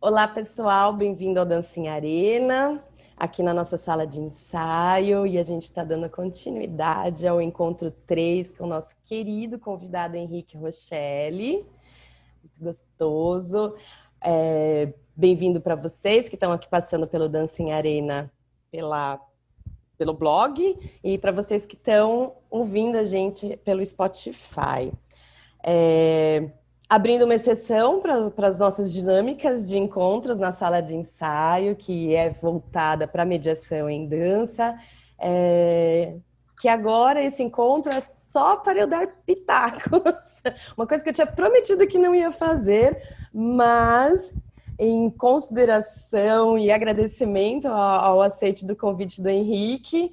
Olá, pessoal, bem-vindo ao Dancinha Arena, aqui na nossa sala de ensaio, e a gente está dando continuidade ao encontro 3 com o nosso querido convidado Henrique Rochelle. Muito gostoso. Bem-vindo para vocês que estão aqui passando pelo Dancinha Arena pelo blog, e para vocês que estão ouvindo a gente pelo Spotify. Abrindo uma exceção para as nossas dinâmicas de encontros na sala de ensaio, que é voltada para a mediação em dança, que agora esse encontro é só para eu dar pitacos. Uma coisa que eu tinha prometido que não ia fazer, mas em consideração e agradecimento ao aceite do convite do Henrique,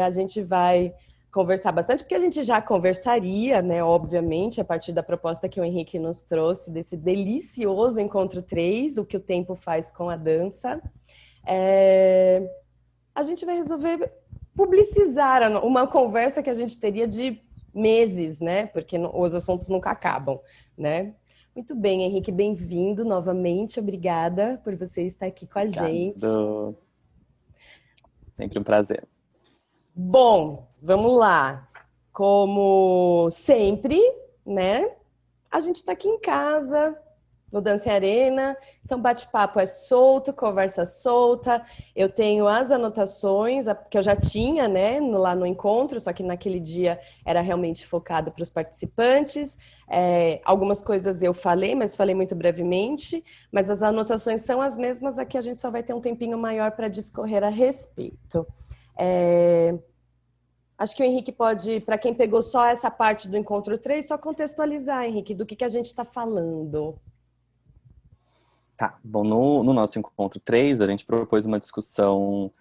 a gente vai conversar bastante, porque a gente já conversaria, né, obviamente, a partir da proposta que o Henrique nos trouxe, desse delicioso encontro 3, o que o tempo faz com a dança. A gente vai resolver publicizar uma conversa que a gente teria de meses, né, porque os assuntos nunca acabam, né? Muito bem, Henrique, bem-vindo novamente, obrigada por você estar aqui com a gente. Sempre um prazer. Bom, vamos lá. Como sempre, né? A gente está aqui em casa, no Dance Arena, então bate-papo é solto, conversa solta. Eu tenho as anotações, que eu já tinha, né, lá no encontro, só que naquele dia era realmente focado para os participantes. Algumas coisas eu falei, mas falei muito brevemente, mas as anotações são as mesmas, aqui a gente só vai ter um tempinho maior para discorrer a respeito. Acho que o Henrique pode, para quem pegou só essa parte do encontro 3, só contextualizar, Henrique, do que a gente está falando. Tá, bom, no nosso encontro 3, a gente propôs uma discussão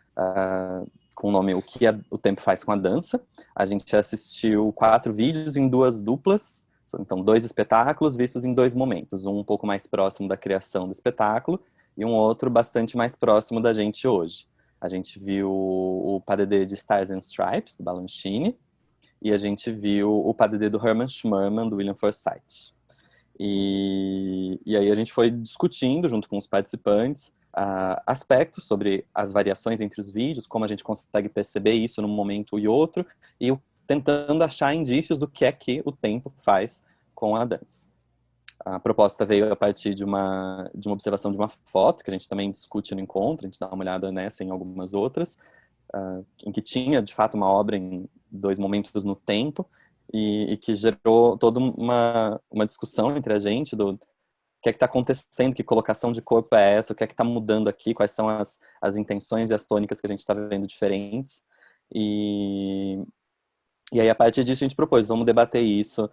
com o nome O que o Tempo Faz com a Dança. A gente assistiu 4 vídeos em 2 duplas, então 2 espetáculos vistos em 2 momentos, um pouco mais próximo da criação do espetáculo e um outro bastante mais próximo da gente hoje. A gente viu o PADD de Stars and Stripes, do Balanchine, e a gente viu o PADD do Herman Schmerman, do William Forsythe. E aí a gente foi discutindo, junto com os participantes, aspectos sobre as variações entre os vídeos, como a gente consegue perceber isso num momento e outro, e tentando achar indícios do que é que o tempo faz com a dança. A proposta veio a partir de uma observação de uma foto, que a gente também discute no encontro, a gente dá uma olhada nessa e em algumas outras, em que tinha, de fato, uma obra em 2 momentos no tempo, e que gerou toda uma discussão entre a gente do que é que está acontecendo, que colocação de corpo é essa, o que é que está mudando aqui, quais são as intenções e as tônicas que a gente está vendo diferentes. E aí, a partir disso, a gente propôs, vamos debater isso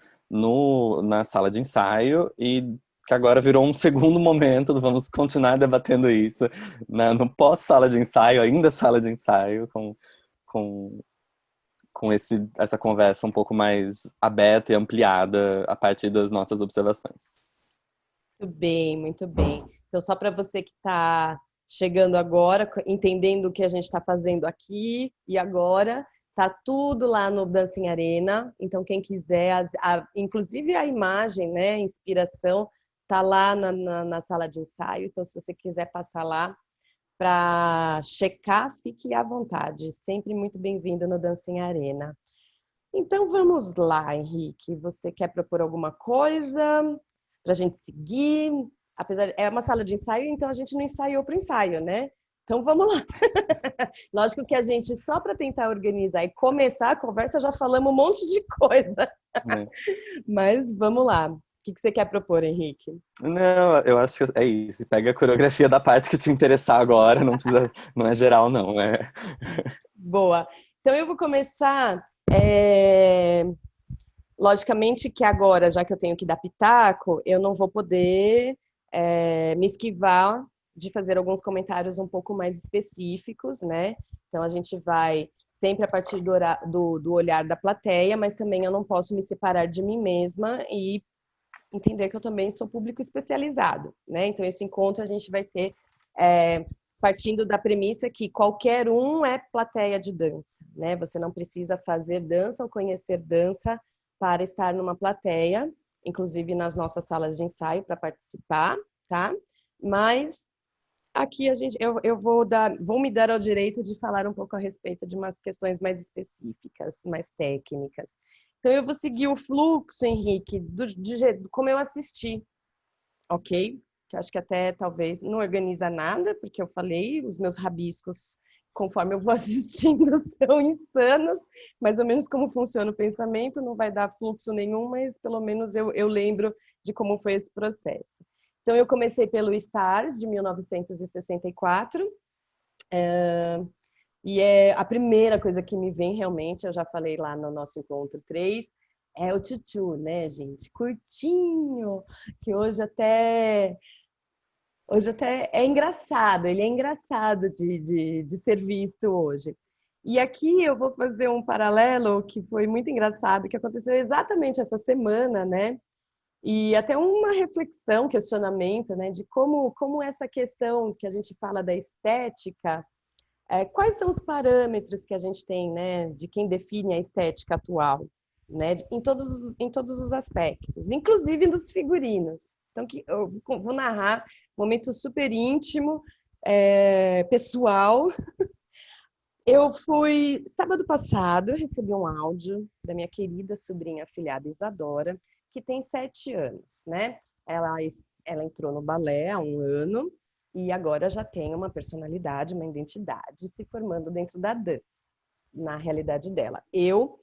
na sala de ensaio, e que agora virou um segundo momento, vamos continuar debatendo isso no pós-sala de ensaio, ainda sala de ensaio, com essa conversa um pouco mais aberta e ampliada a partir das nossas observações. Muito bem, muito bem. Então, só para você que está chegando agora, entendendo o que a gente está fazendo aqui e agora, tá tudo lá no Dancing Arena. Então, quem quiser, inclusive a imagem, né, inspiração, tá lá na sala de ensaio. Então, se você quiser passar lá para checar, fique à vontade. Sempre muito bem-vindo no Dancing Arena. Então, vamos lá, Henrique. Você quer propor alguma coisa para a gente seguir? Apesar, é uma sala de ensaio, então a gente não ensaiou para o ensaio, né? Então vamos lá. Lógico que a gente, só para tentar organizar e começar a conversa, já falamos um monte de coisa. Mas vamos lá. O que você quer propor, Henrique? Não, eu acho que é isso. Pega a coreografia da parte que te interessar agora, não precisa, não é geral, não. Boa. Então eu vou começar. Logicamente que agora, já que eu tenho que dar pitaco, eu não vou poder me esquivar de fazer alguns comentários um pouco mais específicos, né? Então a gente vai sempre a partir do olhar da plateia, mas também eu não posso me separar de mim mesma e entender que eu também sou público especializado, né? Então esse encontro a gente vai ter partindo da premissa que qualquer um é plateia de dança, né? Você não precisa fazer dança ou conhecer dança para estar numa plateia, inclusive nas nossas salas de ensaio para participar, tá? Mas aqui eu vou me dar ao direito de falar um pouco a respeito de umas questões mais específicas, mais técnicas. Então eu vou seguir o fluxo, Henrique, como eu assisti, ok? Que eu acho que até talvez não organiza nada, porque eu falei, os meus rabiscos, conforme eu vou assistindo, são insanos, mais ou menos como funciona o pensamento, não vai dar fluxo nenhum, mas pelo menos eu lembro de como foi esse processo. Então, eu comecei pelo Stars, de 1964, e é a primeira coisa que me vem realmente, eu já falei lá no nosso encontro 3, é o Chuchu, né, gente? Curtinho, que hoje até é engraçado, ele é engraçado de ser visto hoje. E aqui eu vou fazer um paralelo que foi muito engraçado, que aconteceu exatamente essa semana, né? E até uma reflexão, questionamento, né, de como essa questão que a gente fala da estética, quais são os parâmetros que a gente tem, né, de quem define a estética atual, né, em todos os aspectos, inclusive dos figurinos. Então, que eu vou narrar um momento super íntimo, pessoal. Eu fui, sábado passado, eu recebi um áudio da minha querida sobrinha afilhada Isadora, que tem 7 anos, né? Ela entrou no balé há um ano e agora já tem uma personalidade, uma identidade se formando dentro da dança, na realidade dela. Eu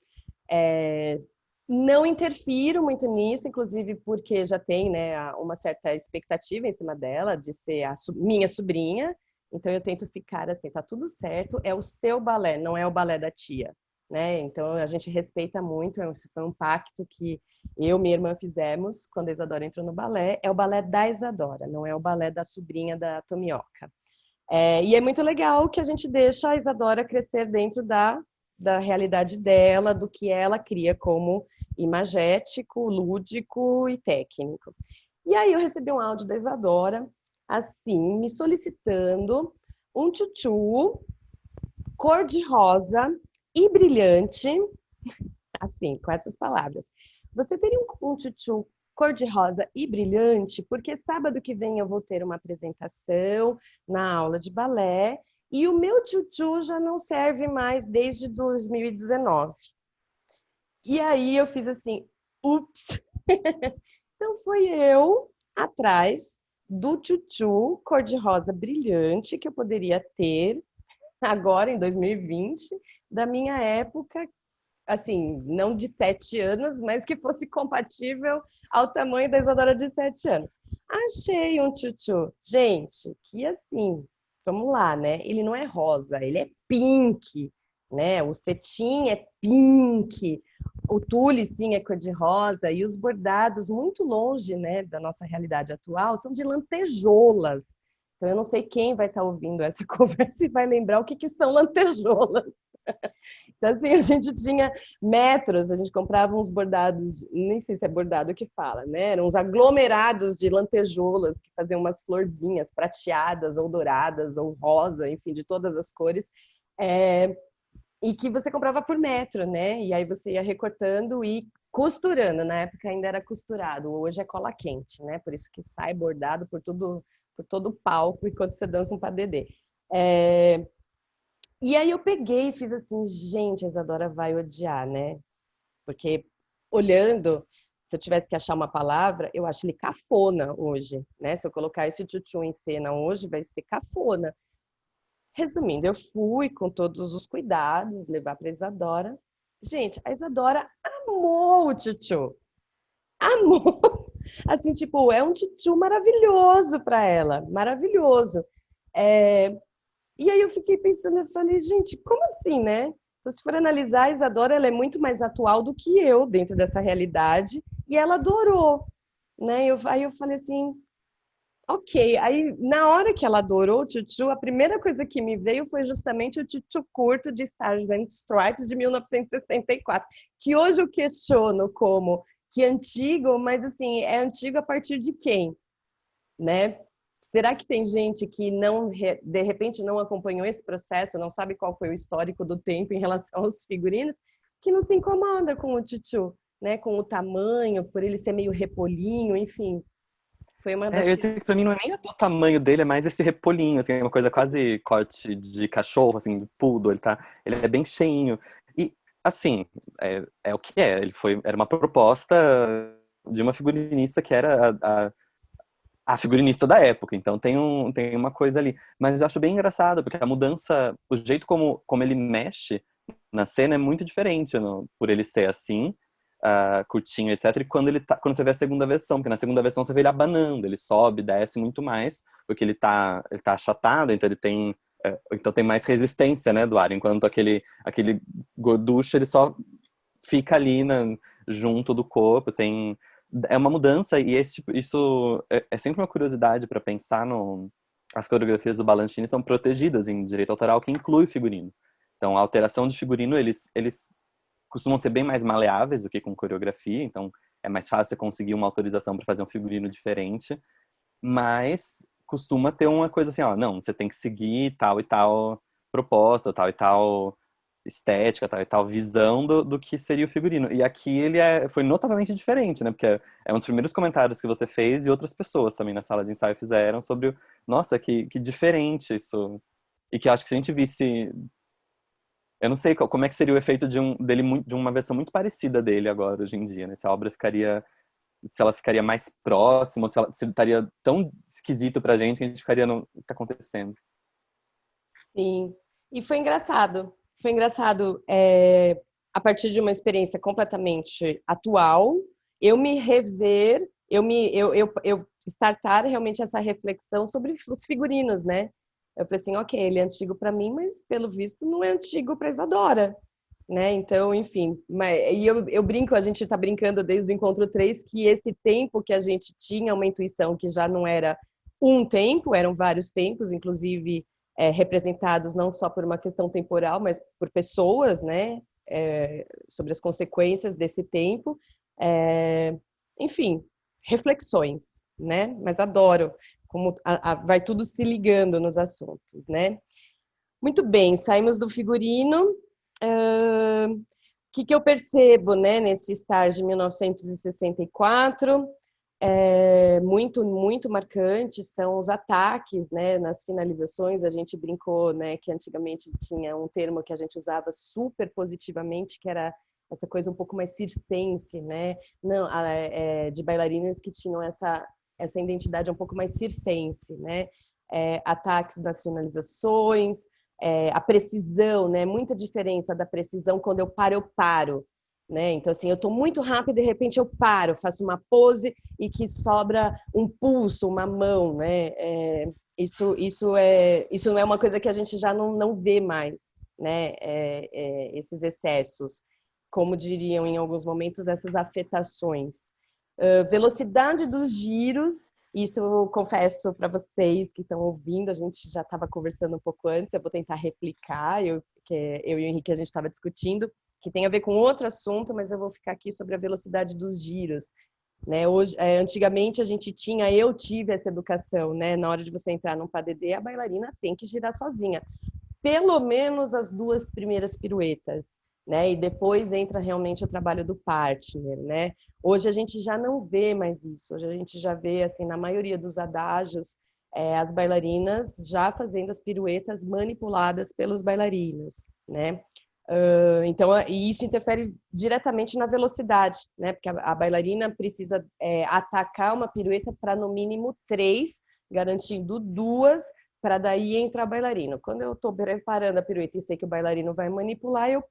não interfiro muito nisso, inclusive porque já tem, né, uma certa expectativa em cima dela de ser a minha sobrinha, então eu tento ficar assim, tá tudo certo, é o seu balé, não é o balé da tia, né? Então a gente respeita muito, esse foi um pacto que eu e minha irmã fizemos quando a Isadora entrou no balé, é o balé da Isadora, não é o balé da sobrinha da Tomioka. E é muito legal que a gente deixa a Isadora crescer dentro da realidade dela, do que ela cria como imagético, lúdico e técnico. E aí eu recebi um áudio da Isadora, assim, me solicitando um tchutchu cor-de-rosa e brilhante, assim, com essas palavras. Você teria um tchutchu cor-de-rosa e brilhante, porque sábado que vem eu vou ter uma apresentação na aula de balé e o meu tchutchu já não serve mais desde 2019. E aí eu fiz assim, ups! Então foi eu atrás do tchutchu cor-de-rosa brilhante que eu poderia ter agora em 2020, da minha época, assim, não de 7 anos, mas que fosse compatível ao tamanho da Isadora de 7 anos. Achei um tchutchu. Gente, que assim, vamos lá, né? Ele não é rosa, ele é pink, né? O cetim é pink, o tule, sim, é cor-de-rosa, e os bordados, muito longe, né, da nossa realidade atual, são de lantejoulas. Então, eu não sei quem vai estar ouvindo essa conversa e vai lembrar o que são lantejoulas. Então, assim, a gente tinha metros, a gente comprava uns bordados, nem sei se é bordado que fala, né? Eram uns aglomerados de lantejoulas que faziam umas florzinhas prateadas ou douradas ou rosa, enfim, de todas as cores. E que você comprava por metro, né? E aí você ia recortando e costurando. Na época ainda era costurado, hoje é cola quente, né? Por isso que sai bordado por todo o palco enquanto você dança um padedê. E aí eu peguei e fiz assim, gente, a Isadora vai odiar, né? Porque olhando, se eu tivesse que achar uma palavra, eu acho ele cafona hoje, né? Se eu colocar esse tchutchu em cena hoje, vai ser cafona. Resumindo, eu fui com todos os cuidados levar para a Isadora. Gente, a Isadora amou o tchutchu. Amou. Assim, tipo, é um tchutchu maravilhoso para ela, maravilhoso. E aí eu fiquei pensando, eu falei, gente, como assim, né? Se for analisar, a Isadora, ela é muito mais atual do que eu dentro dessa realidade, e ela adorou, né? Aí eu falei assim, ok. Aí, na hora que ela adorou o tchutchu, a primeira coisa que me veio foi justamente o tchutchu curto de Stars and Stripes de 1964, que hoje eu questiono como que é antigo, mas assim, é antigo a partir de quem, né? Será que tem gente que não, de repente não acompanhou esse processo, não sabe qual foi o histórico do tempo em relação aos figurinos, que não se incomoda com o tchutchu, né? Com o tamanho, por ele ser meio repolinho, enfim. Foi uma É, das eu ia que... dizer que pra mim não é nem o tamanho dele, é mais esse repolhinho, assim, é uma coisa quase corte de cachorro, assim, de poodle, ele é bem cheinho. E, assim, é o que é, era uma proposta de uma figurinista que era a figurinista da época, então tem uma coisa ali. Mas eu acho bem engraçado, porque a mudança, o jeito como ele mexe na cena é muito diferente, por ele ser assim, curtinho, etc. E quando você vê a segunda versão, porque na segunda versão você vê ele abanando, ele sobe, desce muito mais, porque ele tá achatado, então então tem mais resistência, né, do ar, enquanto aquele gorducho, ele só fica ali junto do corpo, é uma mudança e isso é sempre uma curiosidade para pensar no as coreografias do Balanchine são protegidas em direito autoral que inclui figurino. Então a alteração de figurino eles costumam ser bem mais maleáveis do que com coreografia, então é mais fácil você conseguir uma autorização para fazer um figurino diferente, mas costuma ter uma coisa assim, ó, não, você tem que seguir tal e tal proposta, tal e tal estética, tal e tal visão do que seria o figurino. E aqui foi notavelmente diferente, né? Porque é um dos primeiros comentários que você fez e outras pessoas também na sala de ensaio fizeram sobre nossa, que diferente isso. E que eu acho que se a gente visse, eu não sei como é que seria o efeito de uma versão muito parecida dele agora, hoje em dia, né? Se ela ficaria mais próxima, ou se estaria tão esquisito pra gente que a gente ficaria no que tá acontecendo. Sim. E foi engraçado. Foi engraçado, a partir de uma experiência completamente atual, eu me rever, eu startar realmente essa reflexão sobre os figurinos, né? Eu falei assim, ok, ele é antigo para mim, mas pelo visto não é antigo para Isadora, né? Então, enfim, e eu brinco, a gente está brincando desde o encontro 3 que esse tempo que a gente tinha uma intuição que já não era um tempo, eram vários tempos, inclusive representados não só por uma questão temporal, mas por pessoas, né? Sobre as consequências desse tempo. Enfim, reflexões, né? Mas adoro como vai tudo se ligando nos assuntos, né? Muito bem, saímos do figurino. O que eu percebo, né, nesse estágio de 1964? Muito, muito marcante são os ataques, né, nas finalizações. A gente brincou, né, que antigamente tinha um termo que a gente usava super positivamente, que era essa coisa um pouco mais circense, né? Não, de bailarinas que tinham essa identidade um pouco mais circense, né? Ataques nas finalizações, a precisão, né? Muita diferença da precisão quando eu paro, né? Então, assim, eu estou muito rápido e de repente eu paro, faço uma pose e que sobra um pulso, uma mão, né? Isso não é uma coisa que a gente já não vê mais, né? Esses excessos, como diriam em alguns momentos, essas afetações. Velocidade dos giros, isso eu confesso para vocês que estão ouvindo, a gente já estava conversando um pouco antes, eu vou tentar replicar, que eu e o Henrique a gente estava discutindo, que tem a ver com outro assunto, mas eu vou ficar aqui sobre a velocidade dos giros. Né? Hoje, antigamente eu tive essa educação, né? Na hora de você entrar num padedê, a bailarina tem que girar sozinha, pelo menos as 2 primeiras piruetas, né? E depois entra realmente o trabalho do partner, né? Hoje a gente já não vê mais isso. Hoje a gente já vê, assim, na maioria dos adágios, as bailarinas já fazendo as piruetas manipuladas pelos bailarinos, né? Então, e isso interfere diretamente na velocidade, né? Porque a bailarina precisa atacar uma pirueta para no mínimo 3, garantindo 2 para daí entrar bailarino. Quando eu estou preparando a pirueta e sei que o bailarino vai manipular, eu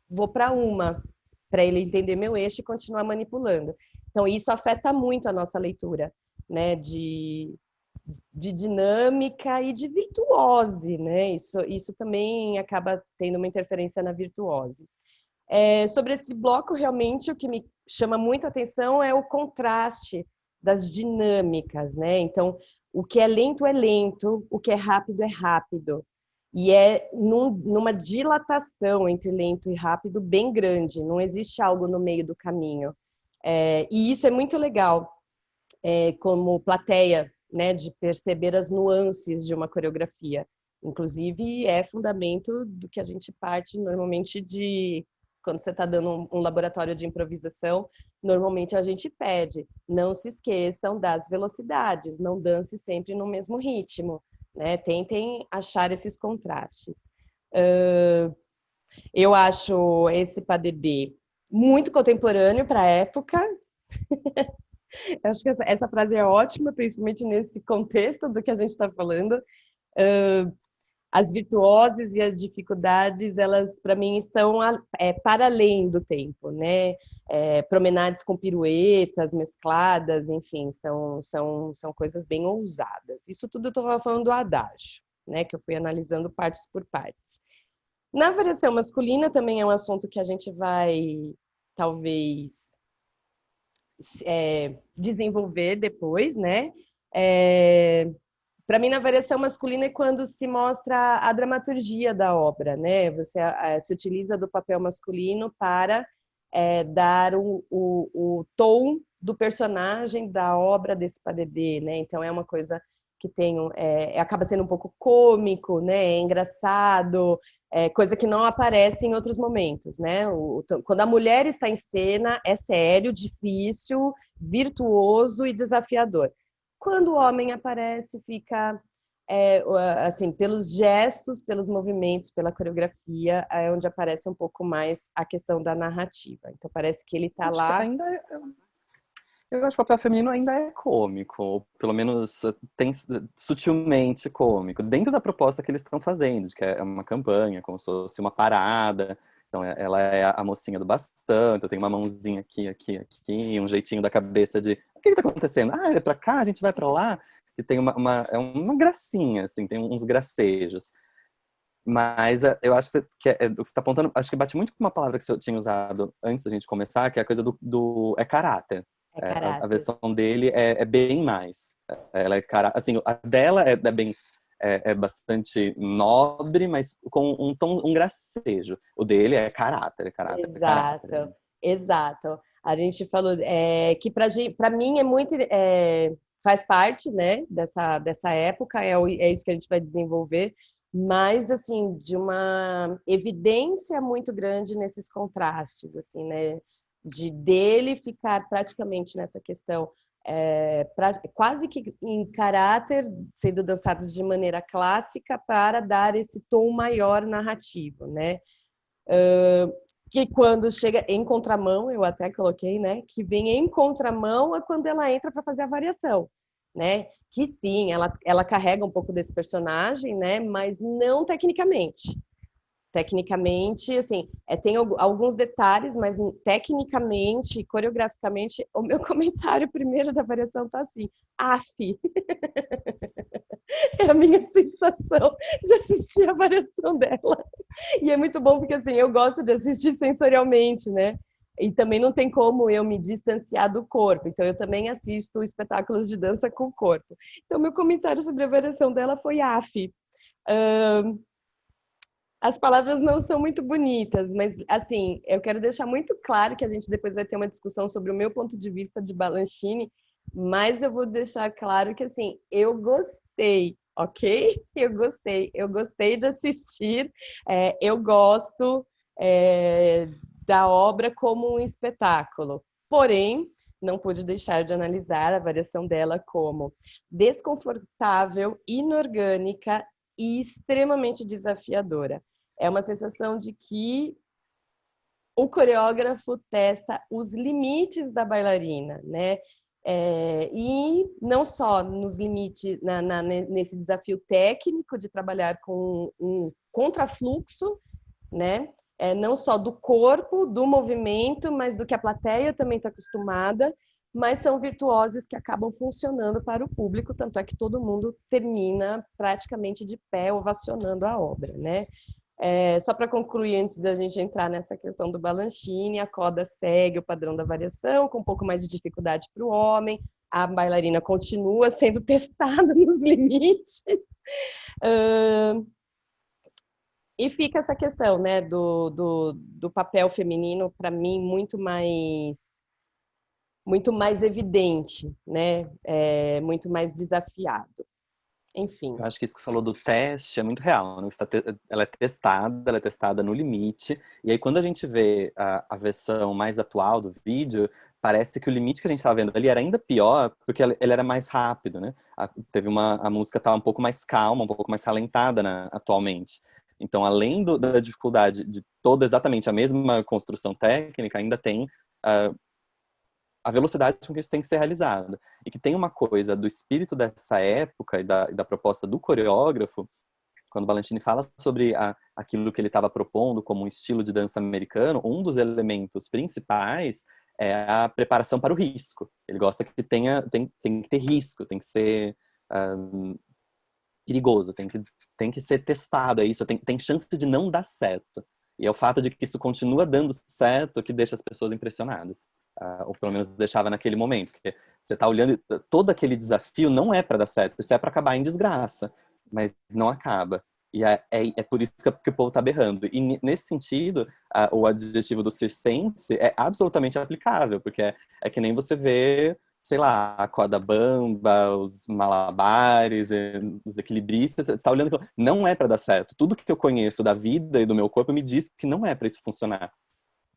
vou para uma, para ele entender meu eixo e continuar manipulando. Então, isso afeta muito a nossa leitura, né? De dinâmica e de virtuose, né? Isso também acaba tendo uma interferência na virtuose. Sobre esse bloco, realmente, o que me chama muita atenção é o contraste das dinâmicas, né? Então, o que é lento, o que é rápido. E numa dilatação entre lento e rápido bem grande, não existe algo no meio do caminho. E isso é muito legal, como plateia, né, de perceber as nuances de uma coreografia. Inclusive, é fundamento do que a gente parte normalmente quando você está dando um laboratório de improvisação, normalmente a gente pede, não se esqueçam das velocidades, não dance sempre no mesmo ritmo, né? Tentem achar esses contrastes. Eu acho esse PADD muito contemporâneo para a época. Eu acho que essa frase é ótima, principalmente nesse contexto do que a gente está falando. As virtuoses e as dificuldades, elas, para mim, estão para além do tempo, né? Promenades com piruetas mescladas, enfim, são coisas bem ousadas. Isso tudo eu estava falando do adágio, né? Que eu fui analisando partes por partes. Na variação masculina também é um assunto que a gente vai, talvez, desenvolver depois, né? Para mim, na variação masculina é quando se mostra a dramaturgia da obra, né? Você se utiliza do papel masculino para dar o tom do personagem da obra desse PADD, né? Então é uma coisa que tem acaba sendo um pouco cômico, né? É engraçado, coisa que não aparece em outros momentos, né? Quando a mulher está em cena, é sério, difícil, virtuoso e desafiador. Quando o homem aparece, fica assim, pelos gestos, pelos movimentos, pela coreografia, é onde aparece um pouco mais a questão da narrativa. Então parece que ele está lá. Eu acho que o papel feminino ainda é cômico, ou pelo menos tem sutilmente cômico, dentro da proposta que eles estão fazendo, de que é uma campanha, como se fosse uma parada. Então ela é a mocinha do bastão, então tem uma mãozinha aqui, aqui, aqui, um jeitinho da cabeça de o que está acontecendo? Ah, é pra cá, a gente vai pra lá. E tem uma gracinha, assim, tem uns gracejos. Mas eu acho que o que você está apontando, acho que bate muito com uma palavra que você tinha usado antes da gente começar, que é a coisa do caráter. É A caráter. versão dele é bem mais. Ela é caráter. Assim, a dela é bem. É bastante nobre, mas com um tom, um gracejo. O dele é caráter, caráter. Exato, exato. A gente falou que para mim é muito faz parte, né, dessa época, é isso que a gente vai desenvolver, mas assim de uma evidência muito grande nesses contrastes, assim, né, de dele ficar praticamente nessa questão quase que em caráter, sendo dançados de maneira clássica para dar esse tom maior narrativo, né? Que quando chega em contramão, eu até coloquei, né, que vem em contramão é quando ela entra para fazer a variação, né? Que sim, ela carrega um pouco desse personagem, né, mas não tecnicamente. Tecnicamente, assim, tem alguns detalhes, mas tecnicamente, coreograficamente, o meu comentário primeiro da variação tá assim, af. É a minha sensação de assistir a variação dela. E é muito bom porque, assim, eu gosto de assistir sensorialmente, né? E também não tem como eu me distanciar do corpo. Então, eu também assisto espetáculos de dança com o corpo. Então, meu comentário sobre a variação dela foi af. As palavras não são muito bonitas, mas, assim, eu quero deixar muito claro que a gente depois vai ter uma discussão sobre o meu ponto de vista de Balanchine, mas eu vou deixar claro que, assim, eu gostei, ok? Eu gostei de assistir, eu gosto da obra como um espetáculo. Porém, não pude deixar de analisar a variação dela como desconfortável, inorgânica e extremamente desafiadora. É uma sensação de que o coreógrafo testa os limites da bailarina, né? E não só nos limites, nesse desafio técnico de trabalhar com um contrafluxo, né? Não só do corpo, do movimento, mas do que a plateia também está acostumada, mas são virtuosas que acabam funcionando para o público, tanto é que todo mundo termina praticamente de pé, ovacionando a obra, né? Só para concluir, antes da gente entrar nessa questão do Balanchine, a coda segue o padrão da variação, com um pouco mais de dificuldade para o homem, a bailarina continua sendo testada nos limites. E fica essa questão, né, do papel feminino, para mim, muito mais evidente, né? Muito mais desafiado. Enfim. Eu acho que isso que você falou do teste é muito real, né? Ela é testada no limite. E aí, quando a gente vê a versão mais atual do vídeo, parece que o limite que a gente estava vendo ali era ainda pior, porque ele era mais rápido, né? A música tá um pouco mais calma, um pouco mais ralentada, né, atualmente. Então, além da dificuldade de toda exatamente a mesma construção técnica, ainda tem a velocidade com que isso tem que ser realizado. E que tem uma coisa do espírito dessa época e da proposta do coreógrafo, quando Balanchine fala sobre aquilo que ele estava propondo como um estilo de dança americano, um dos elementos principais é a preparação para o risco. Ele gosta que tem que ter risco, tem que ser perigoso, tem que ser testado, é isso, tem chance de não dar certo. E é o fato de que isso continua dando certo que deixa as pessoas impressionadas. Ou pelo menos deixava naquele momento. Porque você está olhando, todo aquele desafio não é para dar certo, isso é para acabar em desgraça. Mas não acaba. E é por isso que o povo está berrando. E nesse sentido, o adjetivo do circense é absolutamente aplicável, porque é que nem você vê, sei lá, a corda bamba, os malabares, os equilibristas, você está olhando, não é para dar certo. Tudo que eu conheço da vida e do meu corpo me diz que não é para isso funcionar.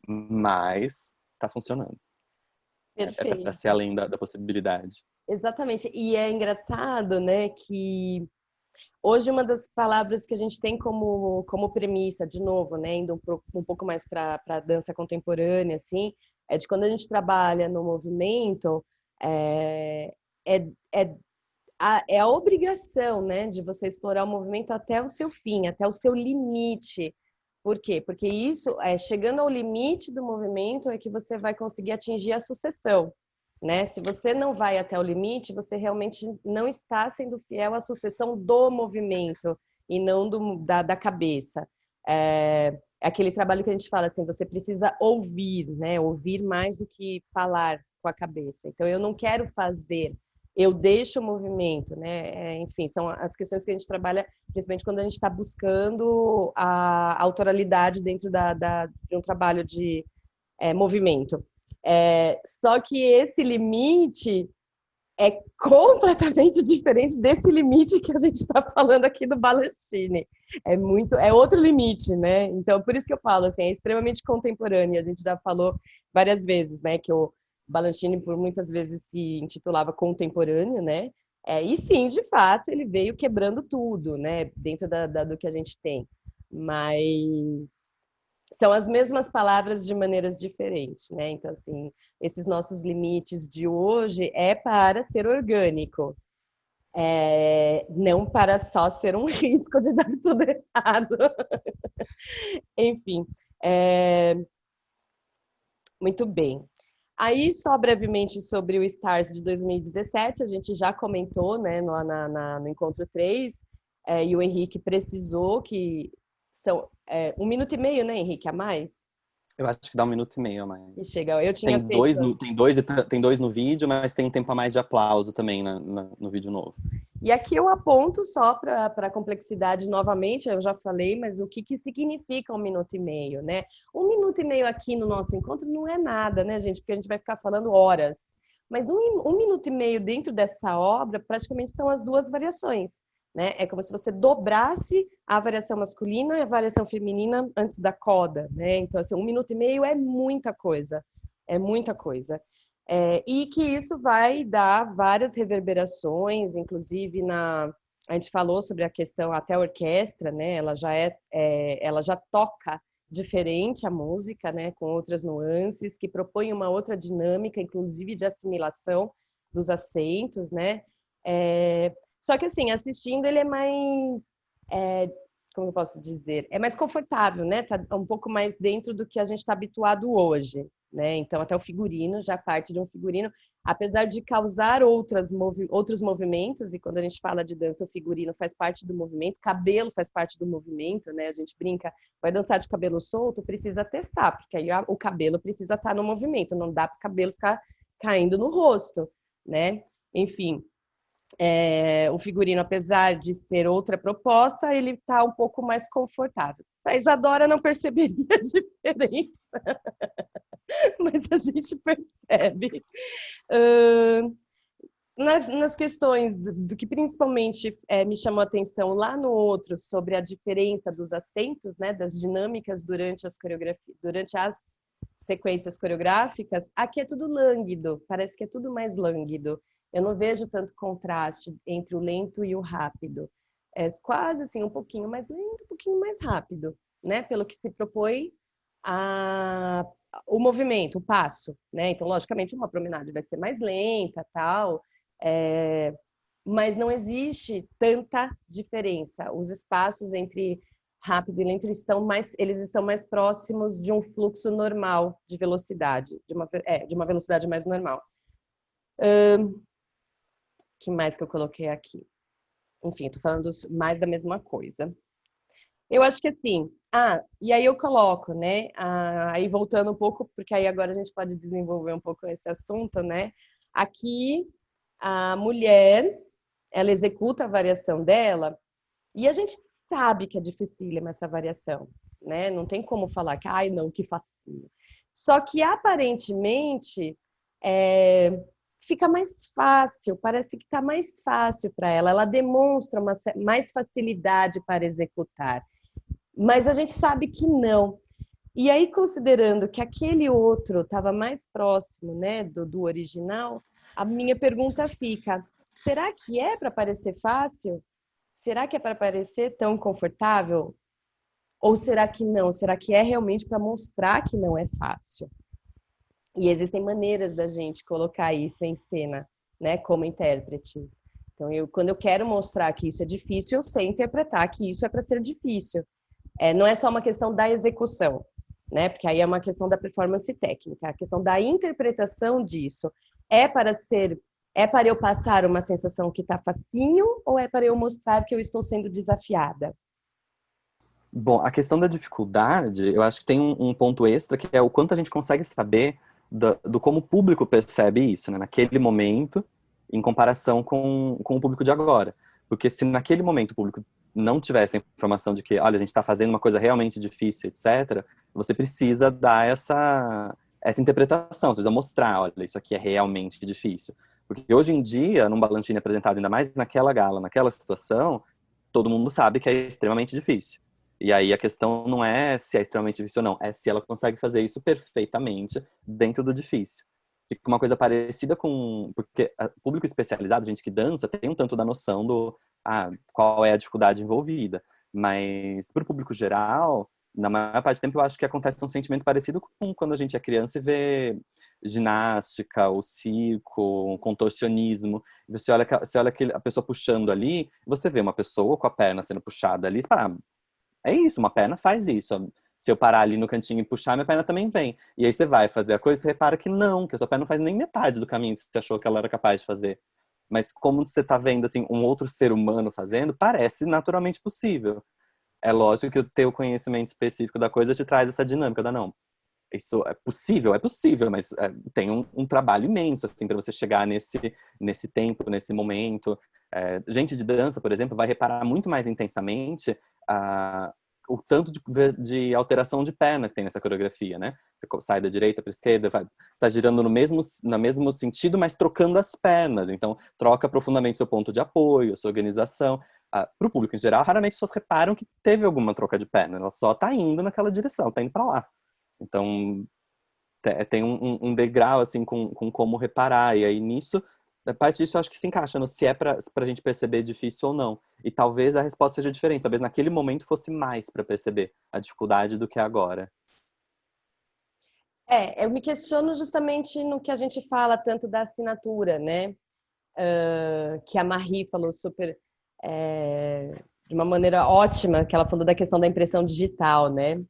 Mas está funcionando. É para ser Perfeito. além da possibilidade. Exatamente. E é engraçado, né, que hoje uma das palavras que a gente tem como premissa, de novo, né, indo um pouco mais para a dança contemporânea, assim, é de quando a gente trabalha no movimento, é, é, é, é a obrigação, né, de você explorar o movimento até o seu fim, até o seu limite. Por quê? Porque isso, chegando ao limite do movimento, é que você vai conseguir atingir a sucessão, né? Se você não vai até o limite, você realmente não está sendo fiel à sucessão do movimento e não da cabeça. É aquele trabalho que a gente fala assim, você precisa ouvir, né? Ouvir mais do que falar com a cabeça. Então, eu não quero fazer, eu deixo o movimento, né? Enfim, são as questões que a gente trabalha, principalmente quando a gente está buscando a autoralidade dentro de um trabalho de movimento. Só que esse limite é completamente diferente desse limite que a gente está falando aqui do Balanchine. É outro limite, né? Então, por isso que eu falo, assim, é extremamente contemporâneo. A gente já falou várias vezes, né, que o Balanchine por muitas vezes se intitulava contemporâneo, né? E sim, de fato, ele veio quebrando tudo, né, dentro do que a gente tem. Mas são as mesmas palavras de maneiras diferentes, né? Então, assim, esses nossos limites de hoje é para ser orgânico, não para só ser um risco de dar tudo errado. Enfim, muito bem. Aí, só brevemente sobre o Stars de 2017, a gente já comentou, né, lá no Encontro 3, e o Henrique precisou que são 1 minuto e meio, né, Henrique, a mais? Eu acho que dá 1 minuto e meio a E mais. chega, eu tinha Tem feito. dois no vídeo, mas tem um tempo a mais de aplauso também no vídeo novo. E aqui eu aponto só para a complexidade novamente, eu já falei, mas o que significa 1 minuto e meio, né? 1 minuto e meio aqui no nosso encontro não é nada, né, gente? Porque a gente vai ficar falando horas. Mas 1 minuto e meio dentro dessa obra praticamente são as duas variações, né? É como se você dobrasse a variação masculina e a variação feminina antes da coda, né? Então, assim, 1 minuto e meio é muita coisa. É muita coisa. E que isso vai dar várias reverberações, inclusive a gente falou sobre a questão até a orquestra, né? Ela já toca diferente a música, né? Com outras nuances que propõe uma outra dinâmica, inclusive de assimilação dos acentos, né? Só que assim, assistindo ele é mais como eu posso dizer? É mais confortável, né? Tá um pouco mais dentro do que a gente está habituado hoje, né? Então, até o figurino já parte de um figurino, apesar de causar outros movimentos, e quando a gente fala de dança, o figurino faz parte do movimento, cabelo faz parte do movimento, né? A gente brinca, vai dançar de cabelo solto, precisa testar, porque aí o cabelo precisa estar no movimento, não dá para o cabelo ficar caindo no rosto, né? Enfim, o figurino, apesar de ser outra proposta, ele está um pouco mais confortável. A Isadora não perceberia a diferença, mas a gente percebe. Nas questões do que principalmente me chamou a atenção lá no outro, sobre a diferença dos acentos, né, das dinâmicas durante as coreografias, durante as sequências coreográficas, aqui é tudo lânguido, parece que é tudo mais lânguido. Eu não vejo tanto contraste entre o lento e o rápido. É quase assim, um pouquinho mais lento, um pouquinho mais rápido, né? Pelo que se propõe a, o movimento, o passo, né? Então, logicamente, uma promenade vai ser mais lenta, tal, mas não existe tanta diferença. Os espaços entre rápido e lento eles estão mais próximos de um fluxo normal de velocidade, de uma velocidade mais normal. Que mais que eu coloquei aqui? Enfim, tô falando mais da mesma coisa. Eu acho que assim, e aí eu coloco, né? Aí voltando um pouco, porque aí agora a gente pode desenvolver um pouco esse assunto, né? Aqui a mulher, ela executa a variação dela e a gente sabe que é dificílima essa variação, né? Não tem como falar que, ai, não, que facinho. Só que aparentemente fica mais fácil, parece que está mais fácil para ela. Ela demonstra mais facilidade para executar. Mas a gente sabe que não. E aí, considerando que aquele outro estava mais próximo, né, do original, a minha pergunta fica: será que é para parecer fácil? Será que é para parecer tão confortável? Ou será que não? Será que é realmente para mostrar que não é fácil? E existem maneiras da gente colocar isso em cena, né, como intérpretes. Então, quando eu quero mostrar que isso é difícil, eu sei interpretar que isso é para ser difícil. Não é só uma questão da execução, né? Porque aí é uma questão da performance técnica. A questão da interpretação disso é para eu passar uma sensação que está facinho ou é para eu mostrar que eu estou sendo desafiada? Bom, a questão da dificuldade, eu acho que tem um ponto extra, que é o quanto a gente consegue saber do como o público percebe isso, né, naquele momento, em comparação com o público de agora. Porque se naquele momento o público não tivesse a informação de que, olha, a gente está fazendo uma coisa realmente difícil, etc., você precisa dar essa interpretação, você precisa mostrar, olha, isso aqui é realmente difícil. Porque hoje em dia, num Ballantine apresentado, ainda mais naquela gala, naquela situação, todo mundo sabe que é extremamente difícil. E aí a questão não é se é extremamente difícil ou não, é se ela consegue fazer isso perfeitamente dentro do difícil. Fica uma coisa parecida com... Porque o público especializado, gente que dança, tem um tanto da noção qual é a dificuldade envolvida. Mas para o público geral, na maior parte do tempo, eu acho que acontece um sentimento parecido com quando a gente é criança e vê ginástica, o circo, o contorcionismo. Você olha a pessoa puxando ali, você vê uma pessoa com a perna sendo puxada ali, e você fala, é isso, uma perna faz isso. Se eu parar ali no cantinho e puxar, minha perna também vem. E aí você vai fazer a coisa e você repara que não, que a sua perna não faz nem metade do caminho que você achou que ela era capaz de fazer. Mas como você tá vendo assim um outro ser humano fazendo, parece naturalmente possível. É lógico que o teu conhecimento específico da coisa te traz essa dinâmica da não. Isso é possível, mas tem um trabalho imenso assim para você chegar nesse tempo, nesse momento. Gente de dança, por exemplo, vai reparar muito mais intensamente o tanto de alteração de perna que tem nessa coreografia, né? Você sai da direita para a esquerda, está girando no mesmo sentido, mas trocando as pernas. Então, troca profundamente seu ponto de apoio, sua organização. Para o público em geral, raramente as pessoas reparam que teve alguma troca de perna. Ela só está indo naquela direção, está indo para lá. Então, tem um degrau, assim, com como reparar. E aí, nisso, a parte disso eu acho que se encaixa no se é pra gente perceber difícil ou não. E talvez a resposta seja diferente. Talvez naquele momento fosse mais para perceber a dificuldade do que agora. Eu me questiono justamente no que a gente fala tanto da assinatura, né? Que a Marie falou super de uma maneira ótima, que ela falou da questão da impressão digital, né?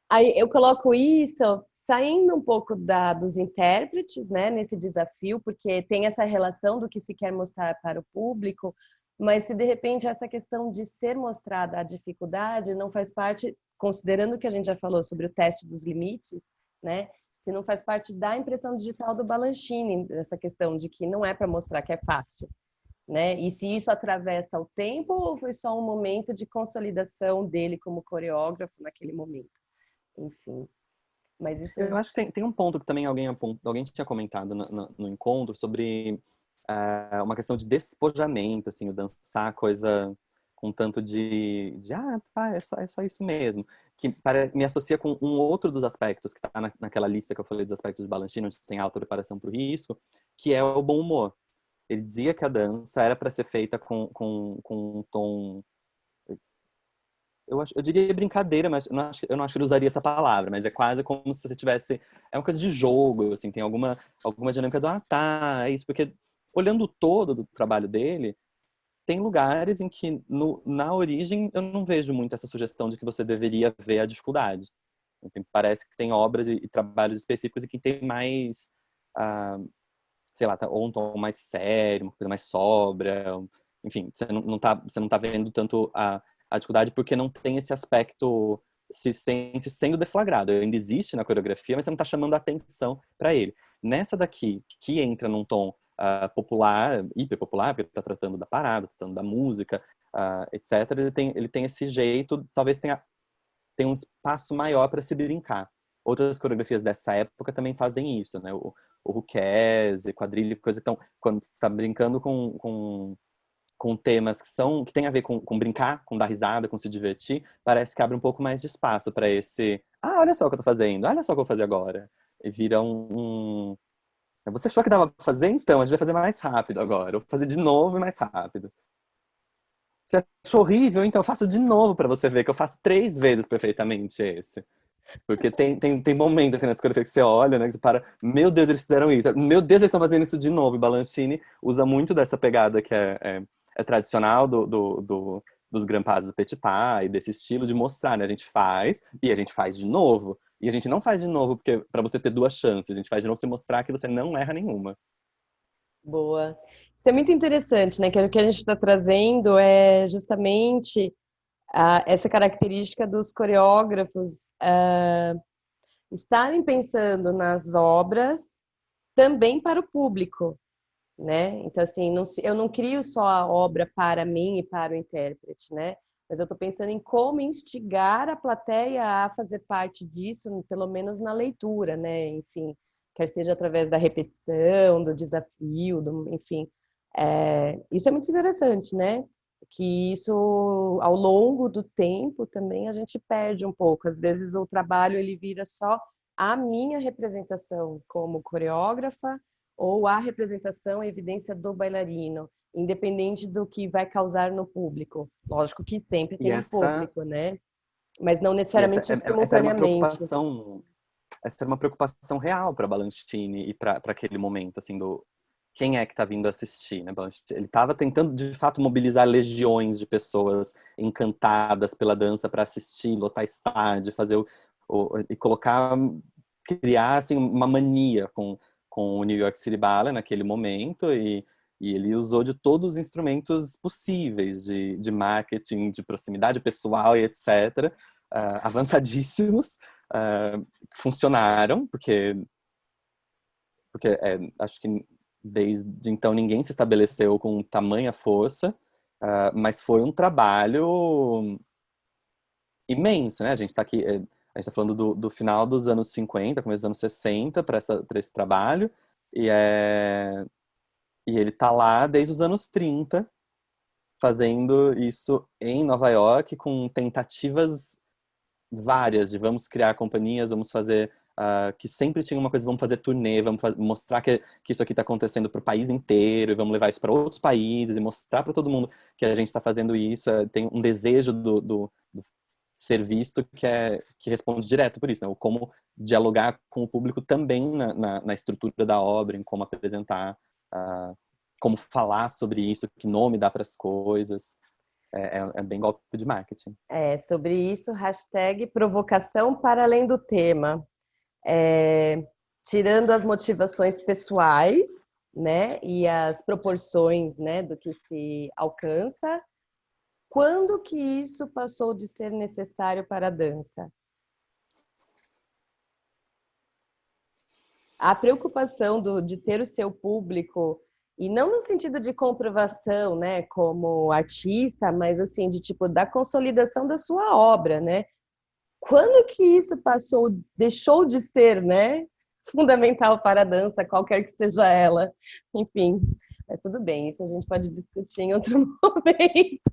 Aí eu coloco isso saindo um pouco dos intérpretes, né, nesse desafio, porque tem essa relação do que se quer mostrar para o público, mas se de repente essa questão de ser mostrada a dificuldade não faz parte, considerando o que a gente já falou sobre o teste dos limites, né, se não faz parte da impressão digital do Balanchine, essa questão de que não é para mostrar que é fácil, né? E se isso atravessa o tempo ou foi só um momento de consolidação dele como coreógrafo naquele momento? Enfim, mas isso... Eu acho que tem um ponto que também alguém tinha comentado no encontro sobre uma questão de despojamento, assim, o dançar coisa com tanto tá, é só isso mesmo. me associa com um outro dos aspectos que está naquela lista que eu falei dos aspectos de Balanchine, onde tem alta preparação para o risco, que é o bom humor. Ele dizia que a dança era para ser feita com um tom, eu diria brincadeira, mas eu não acho que ele usaria essa palavra, mas é quase como se você tivesse, é uma coisa de jogo, assim, tem alguma dinâmica do, tá, é isso, porque olhando o todo do trabalho dele, tem lugares em que, na origem, eu não vejo muito essa sugestão de que você deveria ver a dificuldade. Parece que tem obras e trabalhos específicos e que tem mais, sei lá, ou um tom mais sério, uma coisa mais sóbria. Enfim, você não tá vendo tanto a dificuldade porque não tem esse aspecto sendo deflagrado. Ele ainda existe na coreografia, mas você não está chamando a atenção para ele. Nessa daqui, que entra num tom popular, hiper popular, porque está tratando da parada, tratando da música, etc. Ele tem esse jeito, talvez tenha um espaço maior para se brincar. Outras coreografias dessa época também fazem isso, né? O Who Cares, quadrilha, coisa que quando você está brincando com temas que tem a ver com brincar, com dar risada, com se divertir, parece que abre um pouco mais de espaço para esse, olha só o que eu tô fazendo, olha só o que eu vou fazer agora. E vira você achou que dava pra fazer? Então, a gente vai fazer mais rápido agora. Eu vou fazer de novo e mais rápido. Você achou horrível? Então eu faço de novo pra você ver que eu faço 3 vezes perfeitamente esse. Porque tem momentos assim nessa coreografia que você olha, né? Que você para, meu Deus, eles fizeram isso. Meu Deus, eles estão fazendo isso de novo. E Balanchine usa muito dessa pegada que é tradicional dos Grand Pas do Petit Pas e desse estilo de mostrar, né? A gente faz e a gente faz de novo. E a gente não faz de novo porque para você ter 2 chances. A gente faz de novo pra você mostrar que você não erra nenhuma. Boa. Isso é muito interessante, né? Que o que a gente está trazendo é justamente essa característica dos coreógrafos estarem pensando nas obras também para o público, né? Então, assim, eu não crio só a obra para mim e para o intérprete, né? Mas eu estou pensando em como instigar a plateia a fazer parte disso, pelo menos na leitura, né? Enfim, quer seja através da repetição, do desafio, enfim. Isso é muito interessante, né? Que isso, ao longo do tempo, também a gente perde um pouco. Às vezes o trabalho ele vira só a minha representação como coreógrafa ou a representação, a evidência do bailarino, independente do que vai causar no público. Lógico que sempre E tem um essa, público, né? Mas não e essa, necessariamente essa era uma simultaneamente. preocupação. Essa era uma preocupação real para Balanchine e para aquele momento, assim, do quem é que está vindo assistir, né? Ele estava tentando, de fato, mobilizar legiões de pessoas encantadas pela dança para assistir, lotar estádio, fazer e criar, assim, uma mania com o New York City Ballet naquele momento e ele usou de todos os instrumentos possíveis de marketing, de proximidade pessoal e etc., avançadíssimos, funcionaram, porque acho que desde então ninguém se estabeleceu com tamanha força, mas foi um trabalho imenso, né? A gente está aqui, a gente está falando do final dos anos 50, começo dos anos 60 para esse trabalho, e, e ele está lá desde os anos 30 fazendo isso em Nova York com tentativas várias de vamos criar companhias, vamos fazer que sempre tinha uma coisa, vamos fazer turnê, mostrar que isso aqui está acontecendo para o país inteiro e vamos levar isso para outros países e mostrar para todo mundo que a gente está fazendo isso. Tem um desejo do ser visto que responde direto por isso, né? O como dialogar com o público também na estrutura da obra, em como apresentar, como falar sobre isso, que nome dá para as coisas. É bem golpe de marketing. Sobre isso, hashtag provocação para além do tema. Tirando as motivações pessoais, né, e as proporções, né, do que se alcança, quando que isso passou de ser necessário para a dança? A preocupação de ter o seu público, e não no sentido de comprovação, né, como artista, mas assim, de tipo, da consolidação da sua obra, né? Quando que isso deixou de ser, né, fundamental para a dança, qualquer que seja ela? Enfim, mas tudo bem, isso a gente pode discutir em outro momento.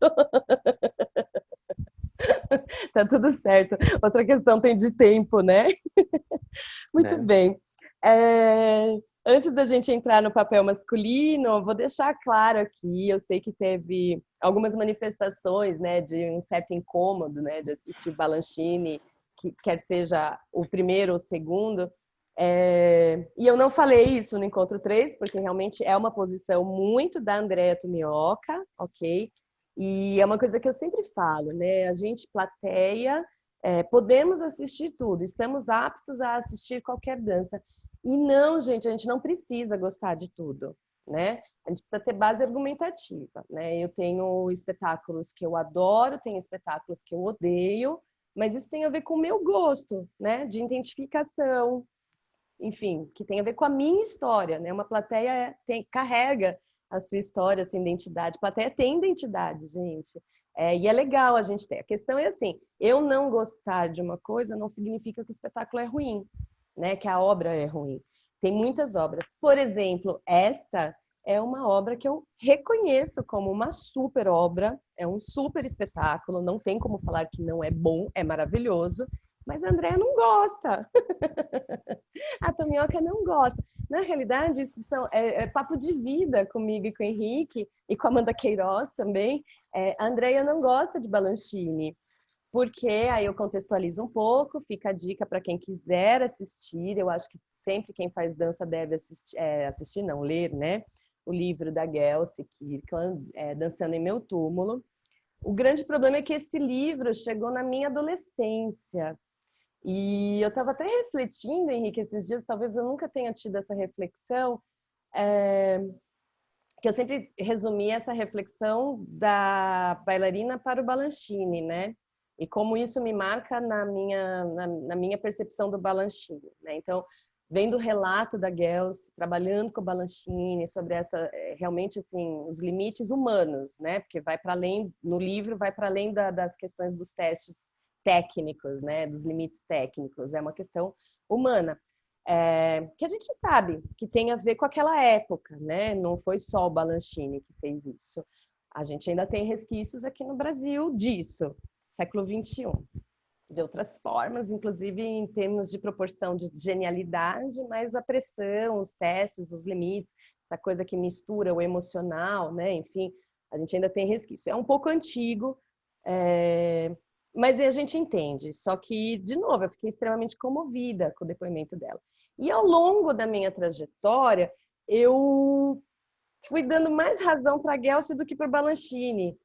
Tá tudo certo. Outra questão tem de tempo, né? Muito né? bem. Antes da gente entrar no papel masculino, vou deixar claro aqui, eu sei que teve algumas manifestações, né, de um certo incômodo, né, de assistir Balanchine, que quer seja o primeiro ou o segundo. E eu não falei isso no Encontro 3, porque realmente é uma posição muito da Andréa Tomioka, ok? E é uma coisa que eu sempre falo, né? A gente, plateia, podemos assistir tudo, estamos aptos a assistir qualquer dança. E não, gente, a gente não precisa gostar de tudo, né? A gente precisa ter base argumentativa, né? Eu tenho espetáculos que eu adoro, tenho espetáculos que eu odeio, mas isso tem a ver com o meu gosto, né? De identificação, enfim, que tem a ver com a minha história, né? Uma plateia carrega a sua história, a sua identidade. A plateia tem identidade, gente. E é legal a gente ter. A questão é assim, eu não gostar de uma coisa não significa que o espetáculo é ruim, né? Que a obra é ruim. Tem muitas obras. Por exemplo, esta é uma obra que eu reconheço como uma super obra, é um super espetáculo, não tem como falar que não é bom, é maravilhoso, mas a Andréa não gosta. A Tomioka não gosta. Na realidade, isso é papo de vida comigo e com o Henrique, e com a Amanda Queiroz também. A Andréia não gosta de Balanchine, porque aí eu contextualizo um pouco, fica a dica para quem quiser assistir. Eu acho que sempre quem faz dança deve assistir, não, ler, né? O livro da Gelsey Kirkland, Dançando em Meu Túmulo. O grande problema é que esse livro chegou na minha adolescência. E eu estava até refletindo, Henrique, esses dias, talvez eu nunca tenha tido essa reflexão, que eu sempre resumi essa reflexão da bailarina para o Balanchine, né? E como isso me marca na minha percepção do Balanchine, né? Então, vendo o relato da Gels, trabalhando com o Balanchine, sobre realmente, assim, os limites humanos, né? Porque vai para além, no livro, vai para além das questões dos testes técnicos, né? Dos limites técnicos, é uma questão humana. Que a gente sabe que tem a ver com aquela época, né? Não foi só o Balanchine que fez isso. A gente ainda tem resquícios aqui no Brasil disso, século XXI. De outras formas, inclusive em termos de proporção de genialidade, mas a pressão, os testes, os limites, essa coisa que mistura o emocional, né? Enfim, a gente ainda tem resquício. É um pouco antigo, mas a gente entende. Só que, de novo, eu fiquei extremamente comovida com o depoimento dela. E ao longo da minha trajetória, eu fui dando mais razão para a Gelsey do que para o Balanchine.